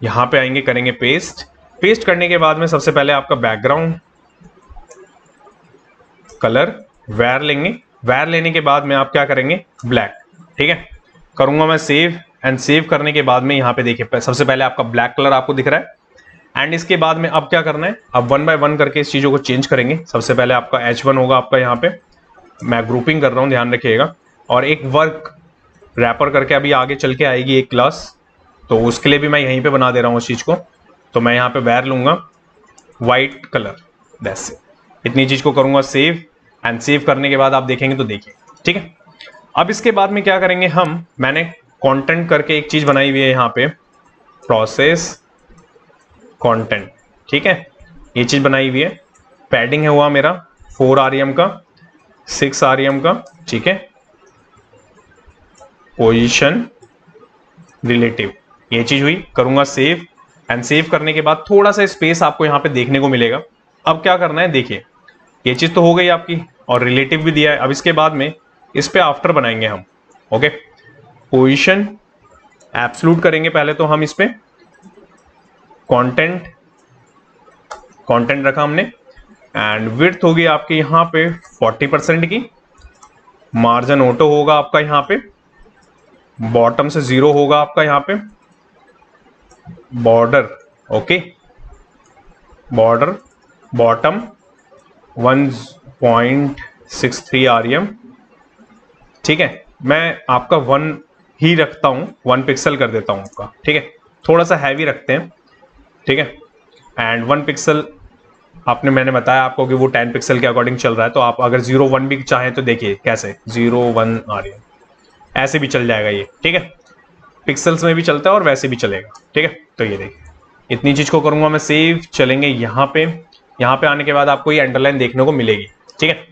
यहाँ पे आएंगे, करेंगे पेस्ट करने के बाद में सबसे पहले आपका बैकग्राउंड कलर वेर लेंगे, वेर लेने के बाद में आप क्या करेंगे ब्लैक, ठीक है। करूंगा मैं सेव एंड सेव करने के बाद में यहाँ पे देखिए सबसे पहले आपका ब्लैक कलर आपको दिख रहा है। एंड इसके बाद में अब क्या करना है, अब 1 बाय 1 करके इस चीजों को चेंज करेंगे। सबसे पहले आपका H1 होगा आपका, यहाँ पे मैं ग्रुपिंग कर रहा हूँ ध्यान रखिएगा, और एक वर्क रैपर करके अभी आगे चल के आएगी एक क्लास, तो उसके लिए भी मैं यहीं पे बना दे रहा हूँ उस चीज को। तो मैं यहाँ पे वेर लूंगा वाइट कलर, दैट्स इट। इतनी चीज को करूंगा सेव एंड सेव करने के बाद आप देखेंगे तो देखिए, ठीक है। अब इसके बाद में क्या करेंगे हम, मैंने कंटेंट करके एक चीज बनाई हुई है यहाँ पे, प्रोसेस कंटेंट, ठीक है, ये चीज बनाई हुई है। पैडिंग है हुआ मेरा 4 REM का, 6 REM का, ठीक है। पोजीशन रिलेटिव, ये चीज हुई। करूंगा सेव एंड सेव करने के बाद थोड़ा सा स्पेस आपको यहाँ पे देखने को मिलेगा। अब क्या करना है देखिए, ये चीज तो हो गई आपकी और रिलेटिव भी दिया है। अब इसके बाद में इस पे आफ्टर बनाएंगे हम, ओके। पोजीशन एब्सोल्यूट करेंगे पहले तो हम इस पे, कंटेंट रखा हमने, एंड विड्थ होगी आपकी यहाँ पे 40% की, मार्जिन ऑटो होगा आपका यहाँ पे, बॉटम से 0 होगा आपका यहाँ पे, border, okay, border bottom 1.63 REM, ठीक है। मैं आपका 1 ही रखता हूं, 1 पिक्सल कर देता हूं आपका, ठीक है। थोड़ा सा हैवी रखते हैं, ठीक है। एंड 1 पिक्सल आपने, मैंने बताया आपको कि वो 10 पिक्सल के अकॉर्डिंग चल रहा है, तो आप अगर 0.1 भी चाहें तो देखिए कैसे 0.1 REM ऐसे भी चल जाएगा ये, ठीक है। पिक्सल्स में भी चलता है और वैसे भी चलेगा, ठीक है। तो ये देखिए इतनी चीज को करूंगा मैं सेव, चलेंगे यहाँ पे यहाँ पे आने के बाद आपको ये अंडरलाइन देखने को मिलेगी, ठीक है।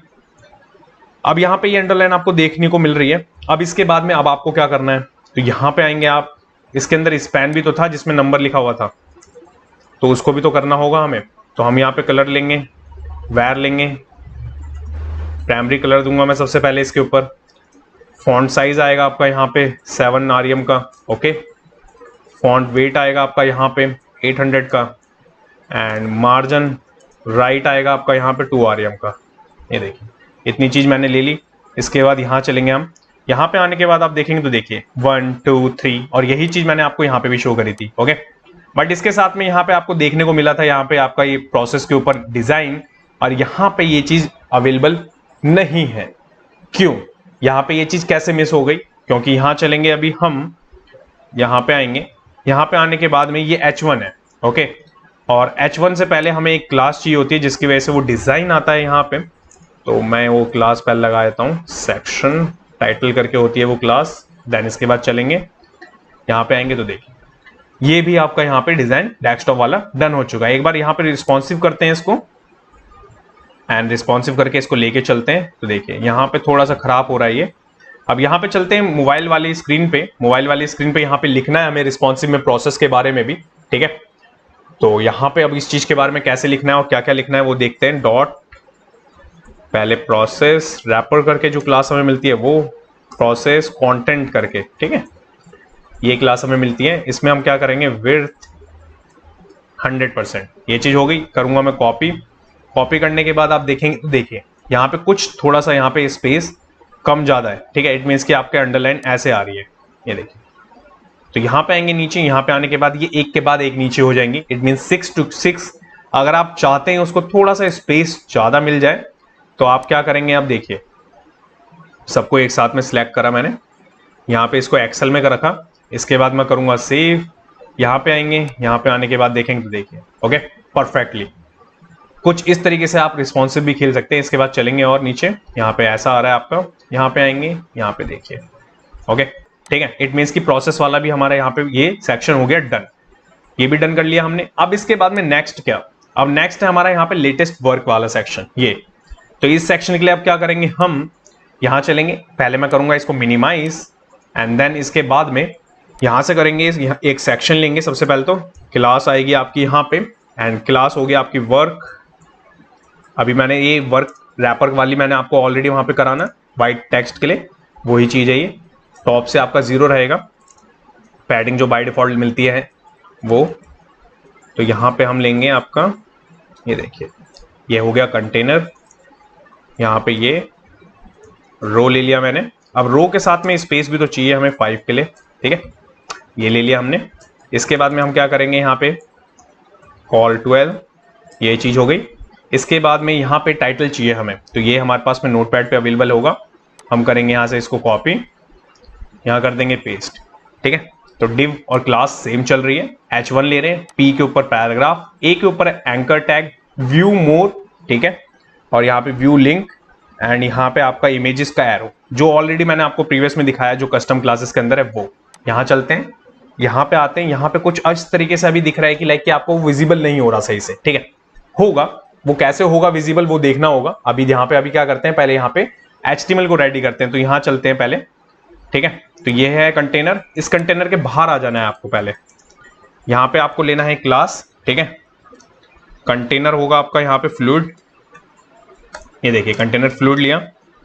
अब यहाँ पे ये अंडरलाइन आपको देखने को मिल रही है। अब इसके बाद में अब आपको क्या करना है, तो यहाँ पे आएंगे आप, इसके अंदर स्पैन भी तो था जिसमें नंबर लिखा हुआ था, तो उसको भी तो करना होगा हमें। तो हम यहाँ पे कलर लेंगे, वैर लेंगे, प्राइमरी कलर दूंगा मैं सबसे पहले इसके ऊपर। फॉन्ट साइज आएगा आपका यहाँ पे 7 REM का, ओके। फॉन्ट वेट आएगा आपका यहाँ पे 800 का, एंड मार्जिन राइट आएगा आपका यहाँ पे 2 REM का। ये देखिए इतनी चीज मैंने ले ली। इसके बाद यहाँ चलेंगे हम, यहाँ पे आने के बाद आप देखेंगे तो देखिए 1 2 3, और यही चीज मैंने आपको यहाँ पे भी शो करी थी, ओके। बट इसके साथ में यहाँ पे आपको देखने को मिला था यहाँ पे आपका ये प्रोसेस के ऊपर डिजाइन, और यहाँ पे ये चीज अवेलेबल नहीं है। क्यों, यहाँ पे ये चीज कैसे मिस हो गई? क्योंकि यहाँ चलेंगे अभी हम, यहाँ पे आएंगे, यहाँ पे आने के बाद में ये H1 है, ओके। और H1 से पहले हमें एक क्लास चाहिए होती है जिसकी वजह से वो डिजाइन आता है यहाँ पे। तो मैं वो क्लास पहले लगा देता हूँ, सेक्शन टाइटल करके होती है वो क्लास। देन इसके बाद चलेंगे यहाँ पे आएंगे तो देखिए ये भी आपका यहाँ पे डिजाइन डेस्कटॉप वाला डन हो चुका है। एक बार यहाँ पे रिस्पॉन्सिव करते हैं इसको, एंड रिस्पॉन्सिव करके इसको लेके चलते हैं तो देखिए यहाँ पे थोड़ा सा खराब हो रहा है ये। अब यहाँ पे चलते हैं मोबाइल वाली स्क्रीन पे। मोबाइल वाली स्क्रीन पे यहाँ पे लिखना है हमें रिस्पॉन्सिव में प्रोसेस के बारे में भी, ठीक है। तो यहाँ पे अब इस चीज के बारे में कैसे लिखना है और क्या क्या लिखना है वो देखते हैं। डॉट पहले प्रोसेस रैपर करके जो क्लास हमें मिलती है वो प्रोसेस कंटेंट करके, ठीक है, ये क्लास हमें मिलती है। इसमें हम क्या करेंगे, विड्थ 100%, ये चीज हो गई। करूंगा मैं कॉपी। कॉपी करने के बाद आप देखेंगे तो देखिए यहाँ पे कुछ थोड़ा सा यहाँ पे स्पेस कम ज्यादा है, ठीक है। इट मीन्स कि आपके अंडरलाइन ऐसे आ रही है, ये देखिए। तो यहाँ पे आएंगे नीचे, यहाँ पे आने के बाद ये एक के बाद एक नीचे हो जाएंगी। It means 6 to 6। अगर आप चाहते हैं उसको थोड़ा सा स्पेस ज्यादा मिल जाए तो आप क्या करेंगे, आप देखिए सबको एक साथ में सिलेक्ट करा मैंने, यहाँ पे इसको एक्सेल में कर रखा। इसके बाद मैं करूंगा सेव। यहाँ पे आएंगे, यहाँ पे आने के बाद देखेंगे तो देखिए ओके परफेक्टली कुछ इस तरीके से आप रिस्पॉन्सिव भी खेल सकते हैं। इसके बाद चलेंगे और नीचे यहाँ पे ऐसा आ रहा है आपका, यहाँ पे आएंगे, यहाँ पे देखिए ओके, ठीक है। इट मीन्स की प्रोसेस वाला भी हमारा यहाँ पे ये सेक्शन हो गया डन। ये भी डन कर लिया हमने। अब इसके बाद में नेक्स्ट क्या, अब नेक्स्ट है हमारा यहाँ पे लेटेस्ट वर्क वाला सेक्शन ये। तो इस सेक्शन के लिए अब क्या करेंगे, हम यहाँ चलेंगे। पहले मैं करूंगा इसको मिनिमाइज, एंड देन इसके बाद में यहाँ से करेंगे, एक सेक्शन लेंगे। सबसे पहले तो क्लास आएगी आपकी यहाँ पे, एंड क्लास होगी आपकी वर्क। अभी मैंने ये वर्क रैपर वाली मैंने आपको ऑलरेडी वहां पे कराना वाइट टेक्स्ट के लिए, वही चीज है ये। टॉप से आपका 0 रहेगा, पैडिंग जो बाय डिफॉल्ट मिलती है वो। तो यहाँ पे हम लेंगे आपका, ये देखिए ये हो गया कंटेनर। यहाँ पे ये रो ले लिया मैंने। अब रो के साथ में स्पेस भी तो चाहिए हमें 5 के लिए, ठीक है, ये ले लिया हमने। इसके बाद में हम क्या करेंगे, यहाँ पे कॉल 12, ये चीज हो गई। इसके बाद में यहाँ पे टाइटल चाहिए हमें, तो ये हमारे पास में नोटपैड पे अवेलेबल होगा। हम करेंगे यहाँ से इसको कॉपी, यहाँ कर देंगे पेस्ट, ठीक है। तो डिव और क्लास सेम चल रही है, H1 ले रहे हैं, P के ऊपर पैराग्राफ, A के ऊपर एंकर टैग, व्यू मोर, ठीक है, और यहाँ पे व्यू लिंक, एंड यहाँ पे आपका इमेजेस का एरो जो ऑलरेडी मैंने आपको प्रीवियस में दिखाया जो कस्टम क्लासेस के अंदर है वो। यहाँ चलते हैं, यहाँ पे आते हैं। यहाँ पे कुछ इस तरीके से अभी दिख रहा है कि लाइक कि आपको विजिबल नहीं हो रहा सही से, ठीक है। होगा, वो कैसे होगा विजिबल वो देखना होगा। अभी यहाँ पे अभी क्या करते हैं, पहले यहाँ पे HTML को रेडी करते हैं। तो यहाँ चलते हैं पहले, ठीक है। तो ये है कंटेनर। इस कंटेनर के बाहर आ जाना है आपको पहले। यहाँ पे आपको लेना है क्लास, ठीक है। कंटेनर होगा आपका यहाँ पे फ्लूइड, ये देखिए कंटेनर फ्लूइड लिया,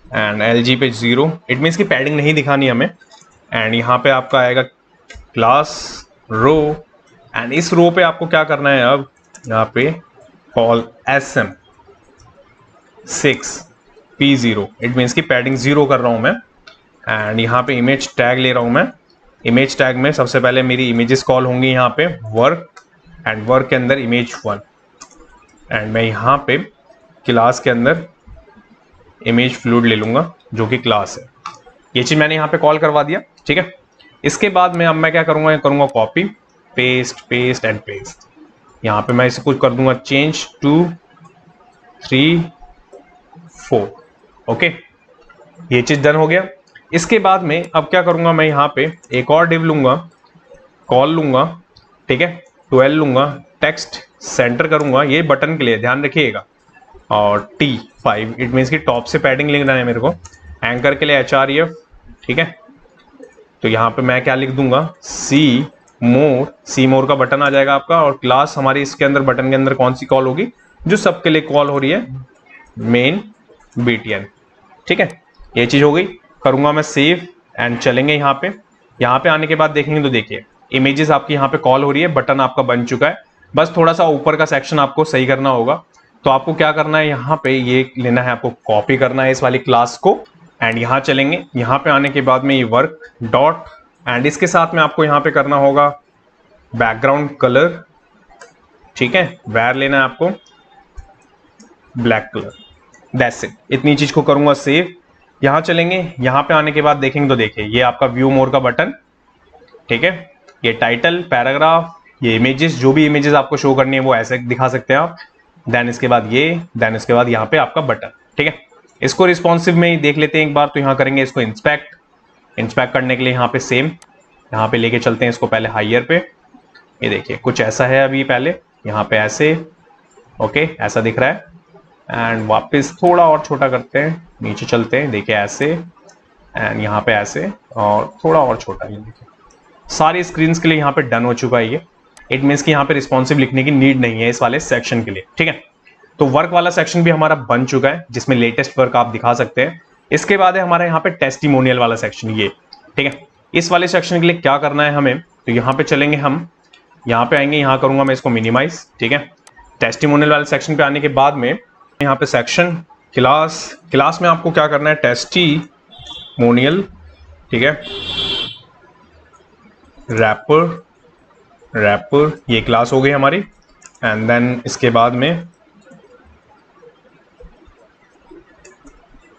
एंड LG पे 0। इट मीन्स की पैडिंग नहीं दिखानी हमें। एंड यहाँ पे आपका आएगा क्लास रो, एंड इस रो पे आपको क्या करना है, अब यहाँ पे call SM 6 P0। It means की पैडिंग 0 कर रहा हूं मैं। एंड यहाँ पे इमेज टैग ले रहा हूं मैं। इमेज टैग में सबसे पहले मेरी इमेजेस कॉल होंगी यहाँ पे वर्क, एंड वर्क के अंदर इमेज 1, एंड मैं यहाँ पे क्लास के अंदर इमेज फ्लूइड ले लूंगा जो कि क्लास है। ये चीज मैंने यहाँ पे कॉल करवा दिया, ठीक है। इसके बाद में अब मैं क्या करूंगा, copy paste paste and paste. यहाँ पे मैं इसे कुछ कर दूंगा चेंज 2 3 4, ओके, ये चीज डन हो गया। इसके बाद में अब क्या करूंगा, मैं यहाँ पे एक और डिव लूंगा, कॉल लूंगा, ठीक है, 12 लूंगा, टेक्स्ट सेंटर करूंगा, ये बटन के लिए ध्यान रखिएगा, और T5 इट मीन्स कि टॉप से पैडिंग लिखना है मेरे को। एंकर के लिए HREF, ठीक है। तो यहाँ पे मैं क्या लिख दूंगा, सी मोर का बटन आ जाएगा आपका, और क्लास हमारी इसके अंदर बटन के अंदर कौन सी कॉल होगी, जो सबके लिए कॉल हो रही है, मेन BTN, ठीक है। ये चीज हो गई। करूंगा मैं सेव एंड चलेंगे यहाँ पे आने के बाद देखेंगे तो देखिए इमेजेस आपकी यहाँ पे कॉल हो रही है, बटन आपका बन चुका है। बस थोड़ा सा ऊपर का सेक्शन आपको सही करना होगा। तो आपको क्या करना है, यहाँ पे ये लेना है, आपको कॉपी करना है इस वाली क्लास को, एंड यहाँ चलेंगे। यहाँ पे आने के बाद में ये वर्क डॉट, एंड इसके साथ में आपको यहाँ पे करना होगा बैकग्राउंड कलर, ठीक है। वेयर लेना है आपको ब्लैक कलर, दैट्स इट। इतनी चीज को करूंगा सेव। यहाँ चलेंगे, यहाँ पे आने के बाद देखेंगे तो देखिए ये आपका व्यू मोर का बटन, ठीक है। ये टाइटल, पैराग्राफ, ये इमेजेस, जो भी इमेजेस आपको शो करनी है वो ऐसे दिखा सकते हैं आप। देन इसके बाद ये, देन इसके बाद यहाँ पे आपका बटन, ठीक है। इसको रिस्पॉन्सिव में ही देख लेते हैं एक बार। तो यहाँ करेंगे इसको इंस्पेक्ट करने के लिए यहाँ पे सेम, यहाँ पे लेके चलते हैं इसको पहले हायर पे। ये देखिए कुछ ऐसा है अभी, पहले यहाँ पे ऐसे, ओके ऐसा दिख रहा है। एंड वापस थोड़ा और छोटा करते हैं, नीचे चलते हैं, देखिए ऐसे, एंड यहाँ पे ऐसे, और थोड़ा और छोटा। ये देखिए सारी स्क्रीन्स के लिए यहाँ पे डन हो चुका है ये। इट मीन्स कि यहाँ पे रिस्पॉन्सिव लिखने की नीड नहीं है इस वाले सेक्शन के लिए, ठीक है। तो वर्क वाला सेक्शन भी हमारा बन चुका है, जिसमें लेटेस्ट वर्क आप दिखा सकते हैं। इसके बाद है हमारे यहाँ पे टेस्टिमोनियल वाला सेक्शन, ये, ठीक है। इस वाले सेक्शन के लिए क्या करना है हमें, तो यहाँ पे चलेंगे हम, यहाँ पे आएंगे, यहाँ करूंगा मैं इसको मिनिमाइज, ठीक है। टेस्टिमोनियल वाले सेक्शन पे आने के बाद में यहाँ पे सेक्शन क्लास में आपको क्या करना है, टेस्टिमोनियल, ठीक है। रैपर ये क्लास हो गई हमारी। एंड देन इसके बाद में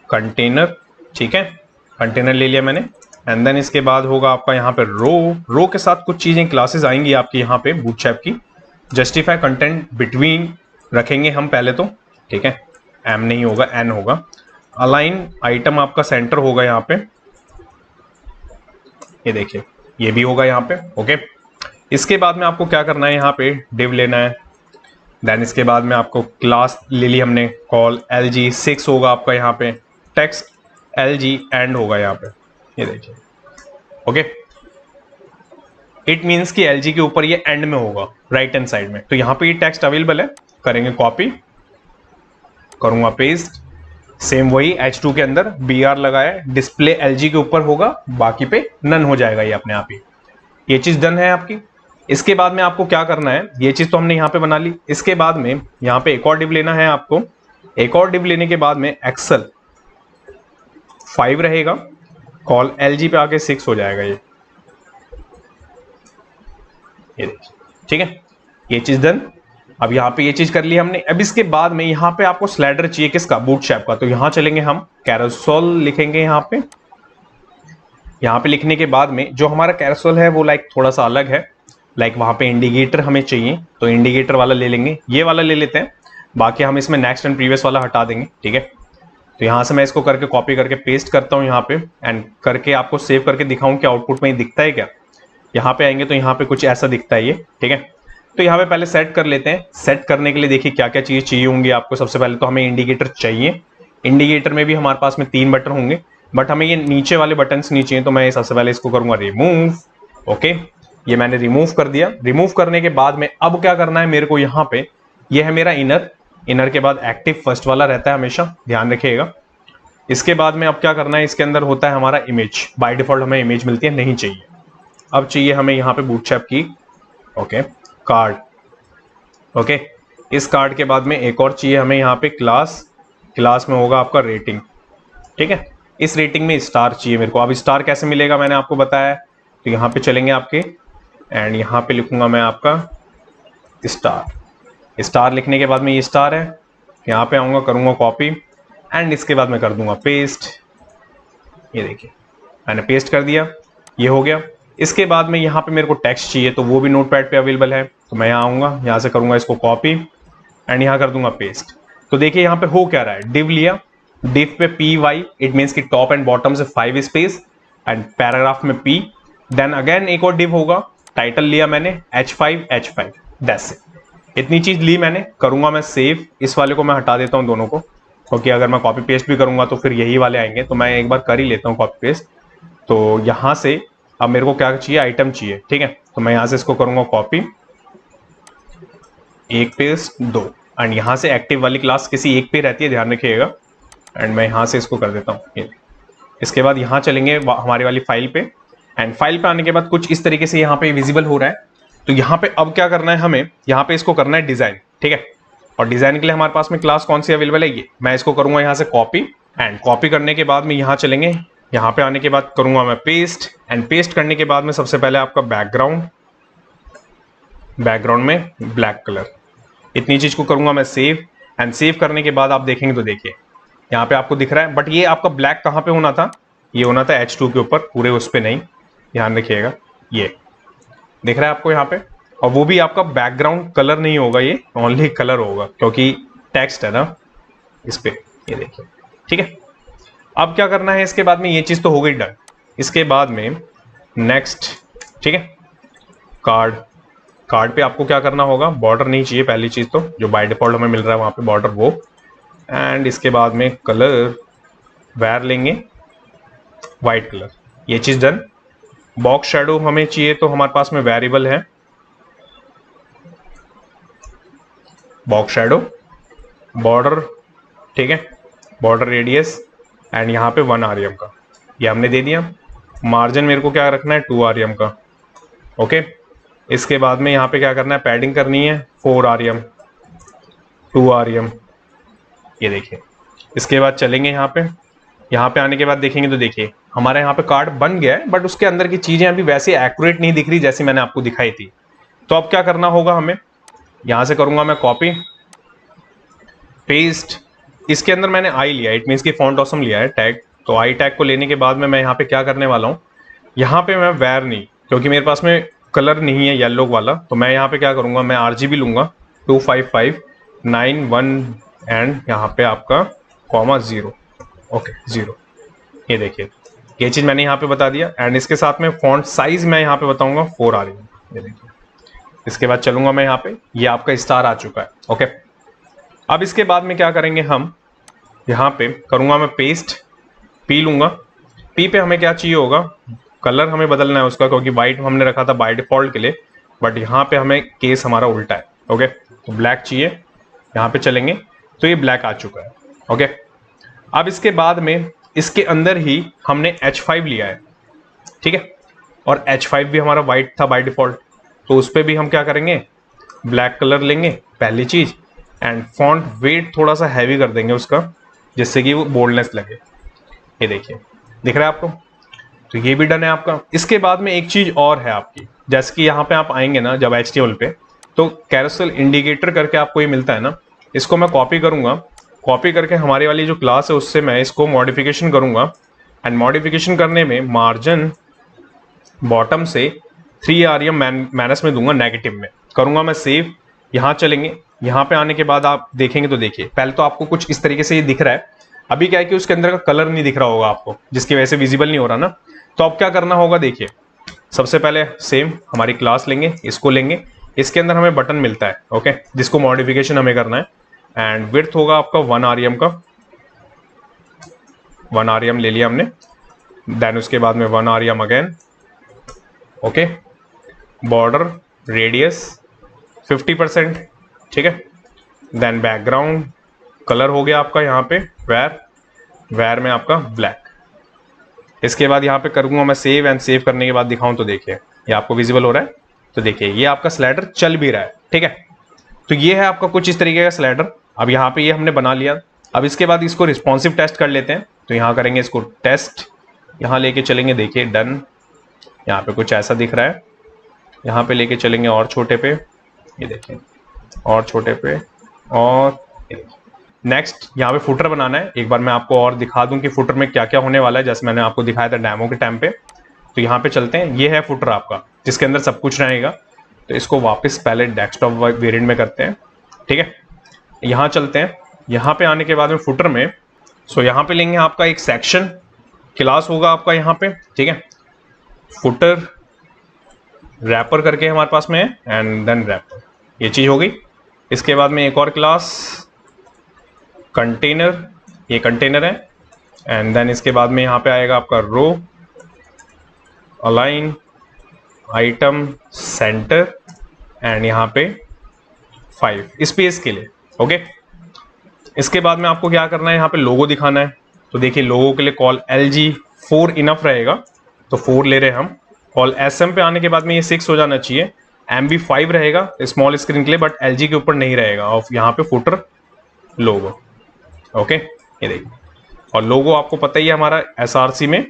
कंटेनर, ठीक है, कंटेनर ले लिया मैंने। एंड देन इसके बाद होगा आपका यहाँ पे रो के साथ कुछ चीजें क्लासेस आएंगी आपकी यहाँ पे बूटस्ट्रैप की। जस्टिफाई कंटेंट बिटवीन रखेंगे हम पहले तो, ठीक है, एम नहीं होगा एन होगा। अलाइन आइटम आपका सेंटर होगा यहाँ पे, ये देखिए ये भी होगा यहाँ पे, ओके। इसके बाद में आपको क्या करना है, यहाँ पे डिव लेना है। देन इसके बाद में आपको क्लास ले ली हमने, कॉल LG6 होगा आपका यहाँ पे, टेक्स्ट LG एंड होगा यहाँ पे, ये देखिए, ओके। इट मीन्स कि LG के ऊपर ये एंड में होगा राइट हैंड साइड में। तो यहाँ पे ये टेक्स्ट अवेलेबल है, करेंगे कॉपी, करूंगा पेस्ट, सेम वही H2 के अंदर BR लगाया, डिस्प्ले LG के ऊपर होगा, बाकी पे नन हो जाएगा ये अपने आप ही। ये चीज डन है आपकी। इसके बाद में आपको क्या करना है, ये चीज तो हमने यहाँ पे बना ली। इसके बाद में यहाँ पे एक और डिव लेना है आपको। एक और डिव लेने के बाद में एक्सेल 5 रहेगा, कॉल LG पे आके 6 हो जाएगा ये देखिए, ठीक है। ये चीज डन। अब यहाँ पे ये चीज कर ली हमने। अब इसके बाद में यहाँ पे आपको स्लाइडर चाहिए, किसका, बूटस्ट्रैप का। तो यहाँ चलेंगे हम, कैरोसेल लिखेंगे यहाँ पे। यहाँ पे लिखने के बाद में जो हमारा कैरोसेल है वो लाइक थोड़ा सा अलग है, लाइक वहाँ पे इंडिकेटर हमें चाहिए, तो इंडिकेटर वाला ले लेंगे, ये वाला ले लेते हैं। बाकी हम इसमें नेक्स्ट एंड प्रीवियस वाला हटा देंगे, ठीक है। तो यहाँ से मैं इसको करके कॉपी करके पेस्ट करता हूँ यहाँ पे, एंड करके आपको सेव करके दिखाऊं कि आउटपुट में ही दिखता है क्या। यहाँ पे आएंगे तो यहाँ पे कुछ ऐसा दिखता है ये, ठीक है। तो यहाँ पे पहले सेट कर लेते हैं। सेट करने के लिए देखिए क्या क्या चीज चाहिए होंगी आपको। सबसे पहले तो हमें इंडिकेटर चाहिए। इंडिकेटर में भी हमारे पास में 3 बटन होंगे, बट हमें ये नीचे वाले बटन नहीं चाहिए, तो मैं सबसे पहले इसको करूंगा रिमूव, ओके। ये मैंने रिमूव कर दिया। रिमूव करने के बाद में अब क्या करना है मेरे को, यहाँ पे ये है मेरा इनर के बाद एक्टिव फर्स्ट वाला रहता है हमेशा, ध्यान रखिएगा। इसके बाद में अब क्या करना है, इसके अंदर होता है हमारा इमेज। बाय डिफॉल्ट हमें इमेज मिलती है, नहीं चाहिए। अब चाहिए हमें यहाँ पे बूटस्ट्रैप की, ओके, कार्ड, ओके। इस कार्ड के बाद में एक और चाहिए हमें यहाँ पे क्लास में होगा आपका रेटिंग, ठीक है। इस रेटिंग में स्टार चाहिए मेरे को। अब स्टार कैसे मिलेगा मैंने आपको बताया। तो यहाँ पे चलेंगे आपके, एंड यहाँ पे लिखूंगा मैं आपका स्टार लिखने के बाद में ये स्टार है, यहाँ पे आऊंगा, करूंगा कॉपी, एंड इसके बाद मैं कर दूंगा पेस्ट। ये देखिए मैंने पेस्ट कर दिया, ये हो गया। इसके बाद में यहाँ पे मेरे को टेक्स्ट चाहिए, तो वो भी नोटपैड पे अवेलेबल है। तो मैं यहाँ आऊंगा, यहाँ से करूंगा इसको कॉपी, एंड यहाँ कर दूंगा पेस्ट। तो देखिए यहाँ पे हो क्या रहा है, डिव लिया, डिव पे PY, इट मीन्स कि टॉप एंड बॉटम से 5 स्पेस, एंड पैराग्राफ में P। देन अगेन एक और डिव होगा, टाइटल लिया मैंने H5, दैट्स इट। इतनी चीज ली मैंने, करूंगा मैं सेव। इस वाले को मैं हटा देता हूं दोनों को, क्योंकि अगर मैं कॉपी पेस्ट भी करूंगा तो फिर यही वाले आएंगे, तो मैं एक बार कर ही लेता हूं कॉपी पेस्ट। तो यहां से अब मेरे को क्या चाहिए, आइटम चाहिए, ठीक है। तो मैं यहां से इसको करूंगा कॉपी, एक पेस्ट दो, एंड यहां से एक्टिव वाली क्लास किसी एक पे रहती है, ध्यान रखिएगा। एंड मैं यहां से इसको कर देता हूं ये। इसके बाद यहां चलेंगे हमारी वाली फाइल पे, एंड फाइल पे आने के बाद कुछ इस तरीके से यहाँ पे विजिबल हो रहा है। तो यहाँ पे अब क्या करना है हमें, यहाँ पे इसको करना है डिजाइन, ठीक है। और डिजाइन के लिए हमारे पास में क्लास कौन सी अवेलेबल है, ये मैं इसको करूंगा यहाँ से कॉपी, एंड कॉपी करने के बाद में यहाँ चलेंगे, यहाँ पे आने के बाद करूंगा मैं पेस्ट, एंड पेस्ट करने के बाद में सबसे पहले आपका बैकग्राउंड, बैकग्राउंड में ब्लैक कलर, इतनी चीज को करूंगा मैं सेव। एंड सेव करने के बाद आप देखेंगे तो देखिए यहाँ पे आपको दिख रहा है, बट ये आपका ब्लैक कहाँ पे होना था, ये होना था H2 के ऊपर, पूरे उस पे नहीं, ध्यान रखिएगा। ये दिख रहा है आपको यहाँ पे, और वो भी आपका बैकग्राउंड कलर नहीं होगा, ये ओनली कलर होगा, क्योंकि टेक्स्ट है ना इस पे, ये देखिए, ठीक है। अब क्या करना है इसके बाद में, ये चीज तो हो गई डन। इसके बाद में नेक्स्ट, ठीक है, कार्ड, कार्ड पे आपको क्या करना होगा, बॉर्डर नहीं चाहिए पहली चीज तो, जो बाय डिफॉल्ट हमें मिल रहा है वहां पे बॉर्डर वो, एंड इसके बाद में कलर वेर लेंगे वाइट कलर, ये चीज डन। बॉक्स शेडो हमें चाहिए, तो हमारे पास में वेरिएबल है बॉक्स शेडो, बॉर्डर, ठीक है, बॉर्डर रेडियस, एंड यहाँ पे 1 rem का, ये हमने दे दिया। मार्जिन मेरे को क्या रखना है, 2 rem का, ओके। इसके बाद में यहाँ पे क्या करना है, पैडिंग करनी है 4 rem, 2 rem, ये देखिए। इसके बाद चलेंगे यहाँ पे आने के बाद देखेंगे तो देखिए हमारे यहाँ पे कार्ड बन गया है, बट उसके अंदर की चीजें अभी वैसे एक्यूरेट नहीं दिख रही जैसी मैंने आपको दिखाई थी। तो अब क्या करना होगा हमें, यहां से करूंगा मैं कॉपी पेस्ट, इसके अंदर मैंने आई लिया, इट मीन्स की फॉन्ट ऑसम लिया है टैग। तो आई टैग को लेने के बाद में मैं यहाँ पे क्या करने वाला हूँ, यहाँ पे मैं वेर नहीं, क्योंकि मेरे पास में कलर नहीं है येलो वाला, तो मैं यहाँ पे क्या करूंगा, मैं RGB लूंगा 25591 एंड यहाँ पे आपका कॉमा 0, ओके 0, ये देखिए ये चीज मैंने यहाँ पे बता दिया। एंड इसके साथ में फॉन्ट साइज मैं यहाँ पे बताऊंगा 4 rem, ये देखिए। इसके बाद चलूंगा मैं यहाँ पे, ये आपका स्टार आ चुका है, ओके। अब इसके बाद में क्या करेंगे हम, यहाँ पे करूंगा मैं पेस्ट, पी लूंगा, पी पे हमें क्या चाहिए होगा, कलर हमें बदलना है उसका, क्योंकि व्हाइट हमने रखा था बाय डिफॉल्ट के लिए, बट यहाँ पे हमें केस हमारा उल्टा है, ओके। तो ब्लैक चाहिए, यहाँ पे चलेंगे तो ये ब्लैक आ चुका है, ओके। अब इसके बाद में इसके अंदर ही हमने H5 लिया है, ठीक है, और H5 भी हमारा व्हाइट था बाय डिफॉल्ट, तो उस पर भी हम क्या करेंगे, ब्लैक कलर लेंगे पहली चीज, एंड फॉन्ट वेट थोड़ा सा हैवी कर देंगे उसका, जिससे कि वो बोल्डनेस लगे, ये देखिए दिख रहा है आपको। तो ये भी डन है आपका। इसके बाद में एक चीज और है आपकी, जैसे कि यहाँ पे आप आएंगे ना जब HTML पे, तो कैरोसेल इंडिकेटर करके आपको ये मिलता है ना, इसको मैं कॉपी करूंगा, कॉपी करके हमारी वाली जो क्लास है उससे मैं इसको मॉडिफिकेशन करूंगा, एंड मॉडिफिकेशन करने में मार्जिन बॉटम से 3 rem माइनस में दूंगा, नेगेटिव में करूंगा मैं सेव। यहाँ चलेंगे, यहाँ पे आने के बाद आप देखेंगे तो देखिए पहले तो आपको कुछ इस तरीके से ये दिख रहा है, अभी क्या है कि उसके अंदर का कलर नहीं दिख रहा होगा आपको, जिसकी वजह से विजिबल नहीं हो रहा ना। तो अब क्या करना होगा, देखिए सबसे पहले सेम हमारी क्लास लेंगे, इसको लेंगे, इसके अंदर हमें बटन मिलता है, ओके, जिसको मॉडिफिकेशन हमें करना है, एंड विड्थ होगा आपका 1 rem का, 1 rem ले लिया हमने। देन उसके बाद में 1 rem again, okay, border radius 50%, ठीक है। देन बैकग्राउंड कलर हो गया आपका यहाँ पे वेर, वेर में आपका ब्लैक। इसके बाद यहाँ पे करूंगा मैं सेव, एंड सेव करने के बाद दिखाऊं तो देखिए ये आपको विजिबल हो रहा है, तो देखिए ये आपका स्लाइडर चल भी रहा है, ठीक है। तो ये है आपका कुछ इस तरीके का स्लाइडर। अब यहाँ पे ये हमने बना लिया, अब इसके बाद इसको रिस्पॉन्सिव टेस्ट कर लेते हैं। तो यहाँ करेंगे इसको टेस्ट, यहाँ लेके चलेंगे, देखिए डन, यहाँ पे कुछ ऐसा दिख रहा है, यहाँ पे लेके चलेंगे और छोटे पे, ये देखिए और छोटे पे, और नेक्स्ट यहाँ पे फुटर बनाना है। एक बार मैं आपको और दिखा दूं कि फुटर में क्या क्या होने वाला है, जैसे मैंने आपको दिखाया था डेमो के टाइम पे। तो यहाँ पे चलते हैं, ये है फुटर आपका जिसके अंदर सब कुछ रहेगा। तो इसको वापस पहले डेस्कटॉप वेरिएंट में करते हैं, ठीक है। यहाँ चलते हैं, यहाँ पे आने के बाद में फुटर में, सो यहाँ पे लेंगे आपका एक सेक्शन क्लास होगा आपका यहाँ पे, ठीक है। फुटर रैपर करके हमारे पास में है, एंड देन रैपर, ये चीज हो गई। इसके बाद में एक और क्लास कंटेनर, ये कंटेनर है। एंड देन इसके बाद में यहाँ पे आएगा आपका रो, अलाइन, आइटम, सेंटर एंड यहाँ पे 5 स्पेस के लिए। ओके, इसके बाद में आपको क्या करना है, यहाँ पे लोगो दिखाना है। तो देखिए लोगो के लिए कॉल LG 4 इनफ रहेगा, तो 4 ले रहे हैं हम। कॉल SM पे आने के बाद में ये 6 हो जाना चाहिए। MB 5 रहेगा स्मॉल स्क्रीन के लिए, बट LG के ऊपर नहीं रहेगा। और यहाँ पे फुटर लोगो। ओके, ये देखिए, और लोगो आपको पता ही है हमारा SRC में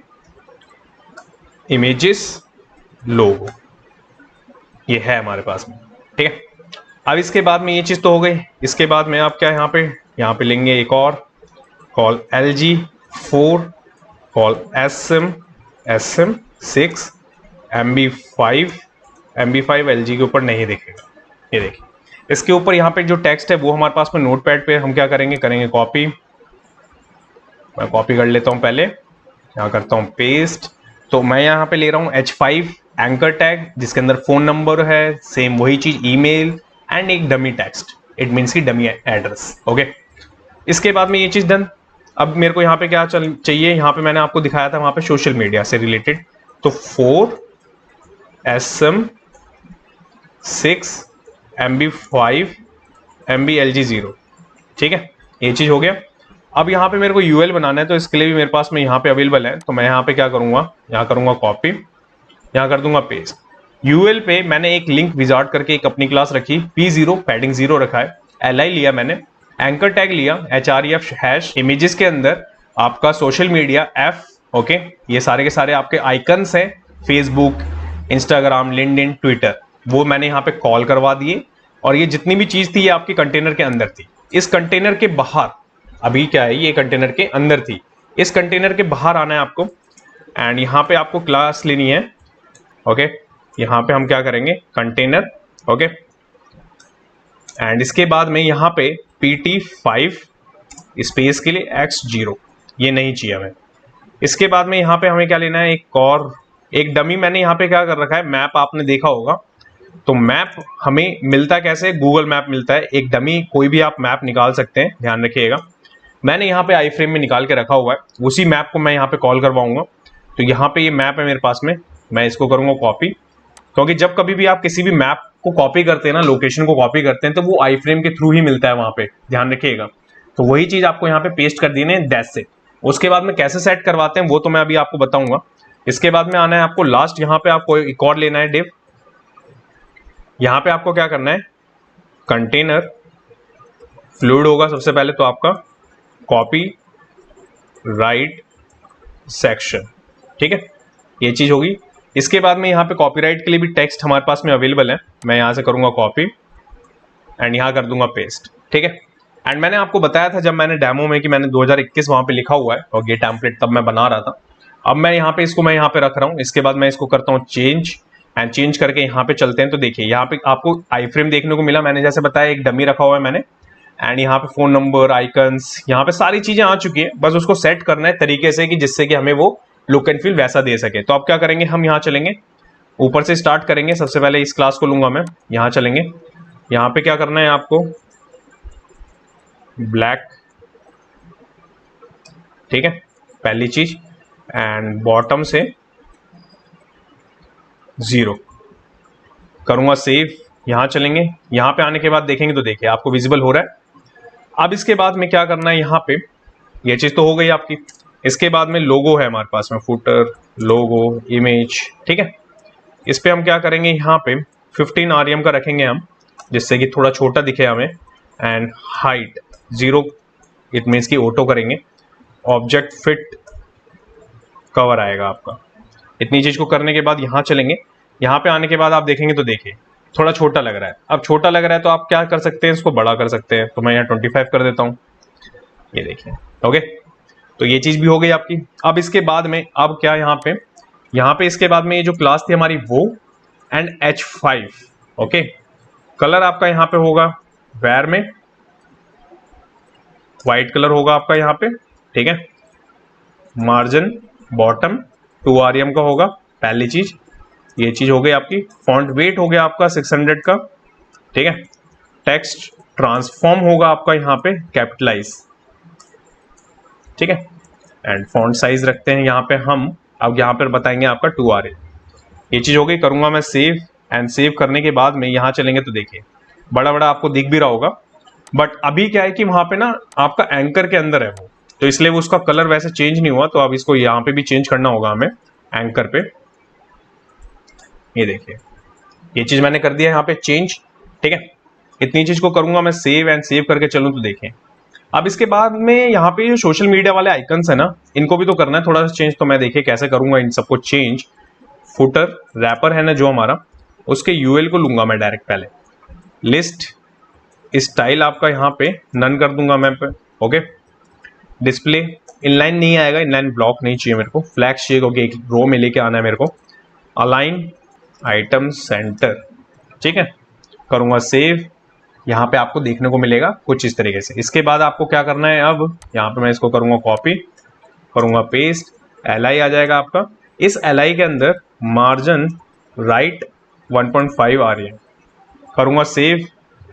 इमेजेस लोगो ये है हमारे पास में। ठीक है, अब इसके बाद में ये चीज तो हो गई। इसके बाद में आप क्या यहाँ पे लेंगे एक और call LG 4, call SM 6, MB 5 LG के ऊपर नहीं दिखेगा। ये देखिए, इसके ऊपर यहाँ पे जो टेक्स्ट है वो हमारे पास में नोटपैड पे हम क्या करेंगे कॉपी। मैं कॉपी कर लेता हूँ पहले, यहाँ करता हूँ पेस्ट। तो मैं यहाँ पे ले रहा हूँ H5 एंकर टैग, जिसके अंदर फोन नंबर है, सेम वही चीज ईमेल एंड एक डमी टेक्स्ट, इट मीन्स की डमी एड्रेस। ओके, इसके बाद में ये चीज डन। अब मेरे को यहाँ पे क्या चाहिए, यहाँ पे मैंने आपको दिखाया था वहां पे सोशल मीडिया से रिलेटेड। तो 4 SM 6 MB 5 MB LG 0। ठीक है, ये चीज हो गया। अब यहाँ पे मेरे को UL बनाना है, तो इसके लिए भी मेरे पास में यहाँ पे अवेलेबल है। तो मैं यहाँ पे क्या करूंगा, यहाँ करूंगा कॉपी, यहाँ कर दूंगा पेस्ट। UL पे मैंने एक लिंक विजार्ड करके एक अपनी क्लास रखी, P0 पैडिंग 0 रखा है, LI लिया मैंने, एंकर टैग लिया href हैश, इमेजेस के अंदर आपका सोशल मीडिया F। ओके, ये सारे के सारे आपके आइकन्स हैं, फेसबुक, इंस्टाग्राम, लिंक्डइन, ट्विटर, वो मैंने यहाँ पे कॉल करवा दिए। और ये जितनी भी चीज थी ये आपकी कंटेनर के अंदर थी। इस कंटेनर के बाहर अभी क्या है, ये कंटेनर के अंदर थी, इस कंटेनर के बाहर आना है आपको। एंड यहाँ पे आपको क्लास लेनी है। ओके, यहाँ पे हम क्या करेंगे कंटेनर। ओके, एंड इसके बाद में यहाँ पे PT5 स्पेस के लिए X0, ये नहीं चाहिए हमें। इसके बाद में यहाँ पे हमें क्या लेना है, एक डमी मैंने यहाँ पे क्या कर रखा है, मैप आपने देखा होगा। तो मैप हमें मिलता कैसे, गूगल मैप मिलता है। एक डमी कोई भी आप मैप निकाल सकते हैं, ध्यान रखिएगा। मैंने यहाँ पे iFrame में निकाल के रखा हुआ है, उसी मैप को मैं यहाँ पे कॉल करवाऊंगा। तो यहाँ पे ये मैप है मेरे पास में, मैं इसको करूंगा कॉपी। क्योंकि जब कभी भी आप किसी भी मैप को कॉपी करते हैं ना, लोकेशन को कॉपी करते हैं, तो वो iFrame के थ्रू ही मिलता है वहां पे, ध्यान रखिएगा। तो वही चीज आपको यहाँ पे पेस्ट कर देनी है दैट्स इट। उसके बाद में कैसे सेट करवाते हैं वो तो मैं अभी आपको बताऊंगा। इसके बाद में आना है आपको लास्ट, यहाँ पे आपको एक और लेना है डिव। यहाँ पे आपको क्या करना है, कंटेनर फ्लूइड होगा सबसे पहले तो आपका कॉपी राइट सेक्शन। ठीक है, ये चीज होगी। इसके बाद में यहाँ पे कॉपीराइट के लिए भी टेक्स्ट हमारे पास में अवेलेबल है, मैं यहाँ से करूंगा कॉपी एंड यहाँ कर दूंगा पेस्ट। ठीक है, एंड मैंने आपको बताया था जब मैंने डेमो में कि मैंने 2021 वहां पे लिखा हुआ है, और ये टेम्पलेट तब मैं बना रहा था। अब मैं यहाँ पे इसको मैं यहाँ पे रख रहा हूँ। इसके बाद मैं इसको करता हूँ चेंज, एंड चेंज करके यहाँ पे चलते हैं। तो देखिए यहाँ पे आपको iFrame देखने को मिला, मैंने जैसे बताया एक डमी रखा हुआ है मैंने, एंड यहाँ पे फोन नंबर, आइकन्स, यहाँ पे सारी चीजें आ चुकी है। बस उसको सेट करना है तरीके से कि जिससे कि हमें वो लुक एंड फील वैसा दे सके। तो आप क्या करेंगे, हम यहाँ चलेंगे, ऊपर से स्टार्ट करेंगे। सबसे पहले इस क्लास को लूंगा मैं, यहाँ चलेंगे। यहाँ पे क्या करना है आपको, ब्लैक, ठीक है, पहली चीज, एंड बॉटम से 0 करूंगा सेव। यहां चलेंगे, यहां पे आने के बाद देखेंगे तो देखिए आपको विजिबल हो रहा है। अब इसके बाद में क्या करना है, यहाँ पे ये चीज तो हो गई आपकी। इसके बाद में लोगो है हमारे पास में, फुटर, लोगो, इमेज। ठीक है, इस पे हम क्या करेंगे, यहाँ पे 15 RM का रखेंगे हम, जिससे कि थोड़ा छोटा दिखे हमें। एंड हाइट 0, इट मीन्स की ऑटो करेंगे। ऑब्जेक्ट फिट कवर आएगा आपका। इतनी चीज को करने के बाद यहाँ चलेंगे। यहाँ पे आने के बाद आप देखेंगे तो देखिए थोड़ा छोटा लग रहा है। अब छोटा लग रहा है तो आप क्या कर सकते हैं, इसको बड़ा कर सकते हैं। तो मैं यहाँ 25 कर देता हूँ, ये देखिए। ओके, तो ये चीज भी हो गई आपकी। अब इसके बाद में अब क्या, यहाँ पे इसके बाद में ये जो क्लास थी हमारी वो एंड H5। ओके, कलर आपका यहाँ पे होगा वेर में व्हाइट कलर होगा आपका यहाँ पे। ठीक है, मार्जिन बॉटम 2 RM का होगा, पहली चीज। ये चीज हो गई आपकी। फॉन्ट वेट हो गया आपका 600 का। ठीक है, टेक्स्ट ट्रांसफॉर्म होगा आपका यहाँ पे कैपिटलाइज, ठीक है। एंड फॉन्ट साइज रखते हैं यहाँ पे हम, अब यहाँ पर बताएंगे आपका 2RA। ये चीज हो गई, करूंगा मैं सेव, एंड सेव करने के बाद में यहाँ चलेंगे तो देखिए बड़ा बड़ा आपको दिख भी रहा होगा, बट अभी क्या है कि वहां पे ना आपका एंकर के अंदर है वो, तो इसलिए वो उसका कलर वैसे चेंज नहीं हुआ, तो अब इसको यहाँ पे भी चेंज करना होगा हमें एंकर पे। ये देखिए ये चीज मैंने कर दिया यहाँ पे चेंज, ठीक है। इतनी चीज को करूंगा मैं सेव, एंड सेव करके चलूं तो देखें। अब इसके बाद में यहाँ पे जो सोशल मीडिया वाले आइकन्स है ना, इनको भी तो करना है थोड़ा सा चेंज, तो मैं देखिए कैसे करूंगा इन सबको चेंज। फुटर रैपर है ना जो हमारा, उसके यूएल को लूंगा मैं डायरेक्ट, पहले लिस्ट स्टाइल आपका यहाँ पे नन कर दूंगा मैं पे, ओके। डिस्प्ले इनलाइन नहीं आएगा, इनलाइन ब्लॉक नहीं चाहिए मेरे को, फ्लैक्स चाहिए क्योंकि एक रो में लेके आना है मेरे को। अलाइन आइटम सेंटर, ठीक है, करूंगा सेव। यहाँ पे आपको देखने को मिलेगा कुछ इस तरीके से। इसके बाद आपको क्या करना है, अब यहाँ पे मैं इसको करूंगा कॉपी, करूंगा पेस्ट, एल आ जाएगा आपका। इस एल के अंदर मार्जिन राइट 1.5 आ रही है, करूंगा सेव,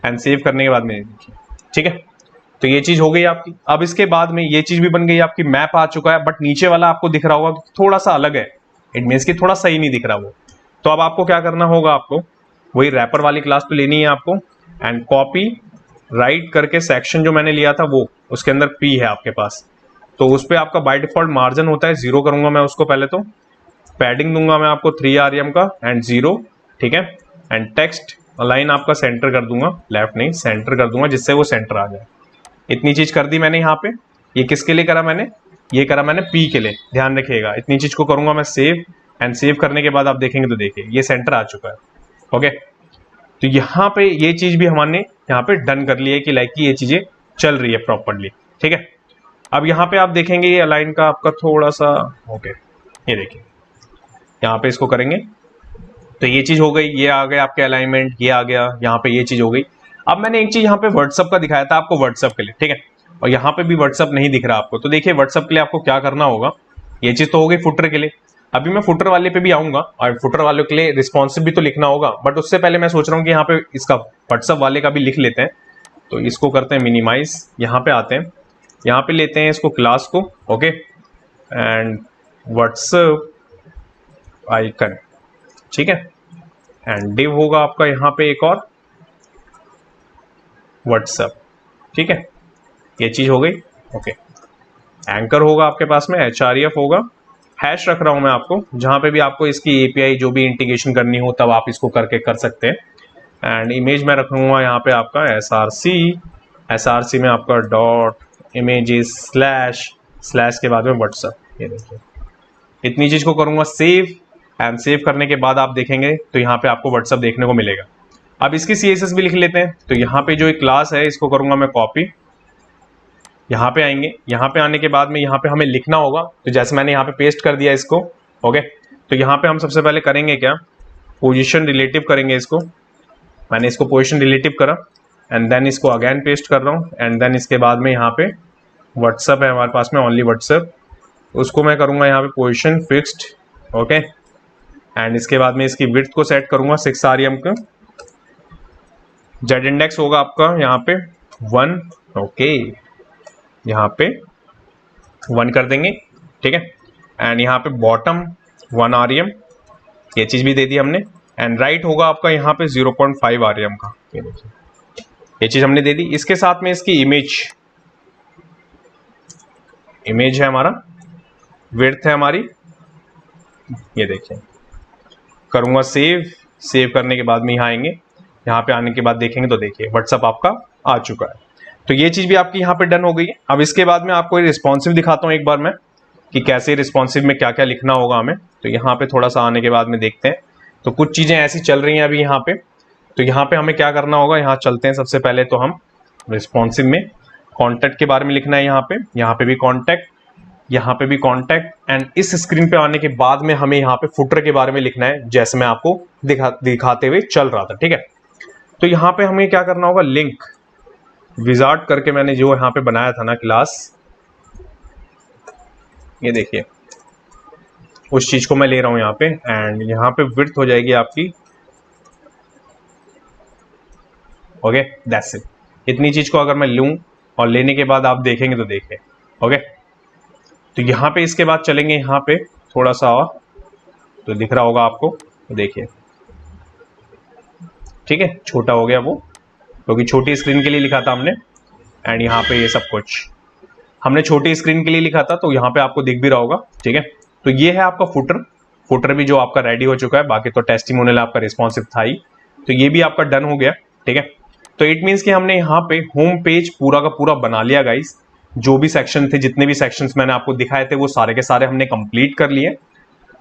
एंड सेव करने के बाद में देखिए, ठीक है। तो ये चीज हो गई आपकी। अब इसके बाद में ये चीज भी बन गई आपकी, मैप आ चुका है, बट नीचे वाला आपको दिख रहा होगा थोड़ा सा अलग है, इट मीन्स कि थोड़ा सही नहीं दिख रहा वो। तो अब आपको क्या करना होगा, आपको वही रैपर वाली क्लास तो लेनी है आपको, एंड कॉपी राइट करके सेक्शन जो मैंने लिया था वो, उसके अंदर पी है आपके पास, तो उस पर आपका बाय डिफॉल्ट मार्जिन होता है 0, करूंगा मैं उसको पहले तो। पैडिंग दूंगा मैं आपको 3 REM का एंड 0, ठीक है। एंड टेक्स्ट अलाइन आपका सेंटर कर दूंगा, लेफ्ट नहीं सेंटर कर दूंगा, जिससे वो सेंटर आ जाए। इतनी चीज कर दी मैंने यहाँ पे। ये किसके लिए करा मैंने, ये करा मैंने पी के लिए, ध्यान रखिएगा। इतनी चीज को करूंगा मैं सेव, एंड सेव करने के बाद आप देखेंगे तो देखिए ये सेंटर आ चुका है, ओके। तो यहाँ पे ये चीज भी हमने यहाँ पे डन कर ली है कि लाइक ये चीजें चल रही है प्रॉपरली, ठीक है। अब यहाँ पे आप देखेंगे ये अलाइन का आपका थोड़ा सा, ओके, ये देखिए यहाँ पे इसको करेंगे तो ये चीज हो गई, ये आ गया आपके अलाइनमेंट, ये आ गया यहाँ पे, ये चीज हो गई। अब मैंने एक चीज यहाँ पे व्हाट्सअप का दिखाया था आपको, व्हाट्सअप के लिए, ठीक है, और यहाँ पे भी व्हाट्सअप नहीं दिख रहा आपको, तो देखिए व्हाट्सअप के लिए आपको क्या करना होगा। ये चीज तो हो गई फुटर के लिए। अभी मैं फुटर वाले पे भी आऊंगा, और फुटर वालों के लिए रिस्पॉन्सिव भी तो लिखना होगा, बट उससे पहले मैं सोच रहा हूँ कि यहाँ पे इसका व्हाट्सअप वाले का भी लिख लेते हैं। तो इसको करते हैं मिनिमाइज, यहाँ पे आते हैं, यहाँ पे लेते हैं इसको क्लास को, ओके, एंड व्हाट्सअप आइकन, ठीक है, एंड डिव होगा आपका यहाँ पे एक और व्हाट्सअप, ठीक है, ये चीज हो गई, ओके। एंकर होगा आपके पास में, HREF होगा, हैश रख रहा हूं मैं आपको, जहां पे भी आपको इसकी API जो भी इंटीग्रेशन करनी हो तब आप इसको करके कर सकते हैं। एंड इमेज मैं रखूंगा यहाँ पे आपका SRC में आपका डॉट इमेजेस स्लैश के बाद में व्हाट्सअप, ये देखिए। इतनी चीज को करूंगा सेव, एंड सेव करने के बाद आप देखेंगे तो यहाँ पे आपको व्हाट्सअप देखने को मिलेगा। अब इसकी CSS भी लिख लेते हैं, तो यहाँ पे जो एक क्लास है इसको करूंगा मैं कॉपी, यहाँ पे आएंगे, यहाँ पे आने के बाद में यहाँ पे हमें लिखना होगा, तो जैसे मैंने यहाँ पे पेस्ट कर दिया इसको, ओके। तो यहाँ पे हम सबसे पहले करेंगे क्या, पोजीशन रिलेटिव करेंगे इसको, मैंने इसको पोजीशन रिलेटिव करा, एंड देन इसको अगेन पेस्ट कर रहा हूँ, एंड देन इसके बाद में यहाँ पे व्हाट्सअप है हमारे पास में, ओनली व्हाट्सअप, उसको मैं करूँगा यहाँ पे पोजिशन फिक्स्ड, ओके। एंड इसके बाद में इसकी विड्थ को सेट करूँगा 6 REM का। जेड इंडेक्स होगा आपका यहाँ पे 1, ओके, यहाँ पे 1 कर देंगे, ठीक है। एंड यहाँ पे बॉटम 1 REM, ये चीज भी दे दी हमने। एंड राइट होगा आपका यहाँ पे 0.5 REM का, ये देखिए ये चीज हमने दे दी। इसके साथ में इसकी इमेज है हमारा, विड्थ है हमारी, ये देखिए, करूंगा सेव करने के बाद में यहाँ आएंगे, यहाँ पे आने के बाद देखेंगे तो देखिए व्हाट्सअप आपका आ चुका है। तो ये चीज भी आपकी यहाँ पे डन हो गई है। अब इसके बाद में आपको रिस्पॉन्सिव दिखाता हूँ एक बार मैं, कि कैसे रिस्पॉन्सिव में क्या क्या लिखना होगा हमें। तो यहाँ पे थोड़ा सा आने के बाद में देखते हैं, तो कुछ चीजें ऐसी चल रही हैं अभी यहाँ पे। तो यहाँ पे हमें क्या करना होगा, यहाँ चलते हैं। सबसे पहले तो हम रिस्पॉन्सिव में कॉन्टैक्ट के बारे में लिखना है, यहाँ पे भी कॉन्टैक्ट, यहाँ पे भी कॉन्टैक्ट। एंड इस स्क्रीन पे आने के बाद में हमें यहाँ पे फुटर के बारे में लिखना है, जैसे मैं आपको दिखाते हुए चल रहा था, ठीक है। तो यहाँ पे हमें क्या करना होगा, लिंक विजार्ड करके मैंने जो यहाँ पे बनाया था ना क्लास, ये देखिए उस चीज को मैं ले रहा हूं यहाँ पे। एंड यहाँ पे विड्थ हो जाएगी आपकी, ओके, दैट्स इट। इतनी चीज को अगर मैं लूं और लेने के बाद आप देखेंगे तो देखें। ओके, तो यहाँ पे इसके बाद चलेंगे यहाँ पे थोड़ा सा और, तो दिख रहा होगा आपको, तो देखिए ठीक है, छोटा हो गया वो क्योंकि छोटी स्क्रीन के लिए लिखा था हमने। एंड यहाँ पे ये सब कुछ हमने छोटी स्क्रीन के लिए लिखा था, तो यहाँ पे आपको दिख भी रहा होगा। ठीक है, तो ये है आपका फुटर भी जो आपका रेडी हो चुका है। बाकी तो टेस्टिमोनियल आपका रिस्पॉन्सिव था ही, तो ये भी आपका डन हो गया। ठीक है, तो इट मीन्स कि हमने यहाँ पे होम पेज पूरा का पूरा बना लिया गाइस। जो भी सेक्शन थे, जितने भी सेक्शंस मैंने आपको दिखाए थे, वो सारे के सारे हमने कंप्लीट कर लिए।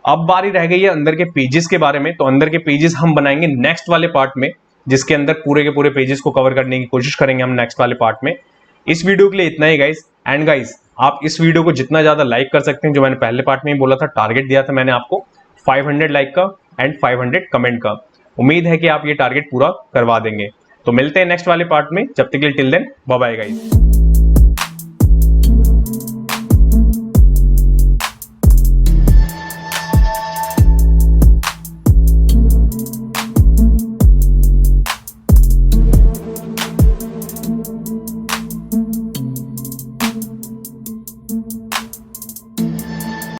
अब बारी रह गई है अंदर के पेजेस के बारे में। तो अंदर के पेजेस हम बनाएंगे नेक्स्ट वाले पार्ट में, जिसके अंदर पूरे के पूरे पेजेस को कवर करने की कोशिश करेंगे हम नेक्स्ट वाले पार्ट में। इस वीडियो के लिए इतना ही गाइस। एंड गाइस, आप इस वीडियो को जितना ज्यादा लाइक कर सकते हैं, जो मैंने पहले पार्ट में ही बोला था, टारगेट दिया था मैंने आपको 500 लाइक का एंड 500 कमेंट का। उम्मीद है कि आप ये टारगेट पूरा करवा देंगे। तो मिलते हैं नेक्स्ट वाले पार्ट में, जब तक के लिए till then bye bye guys.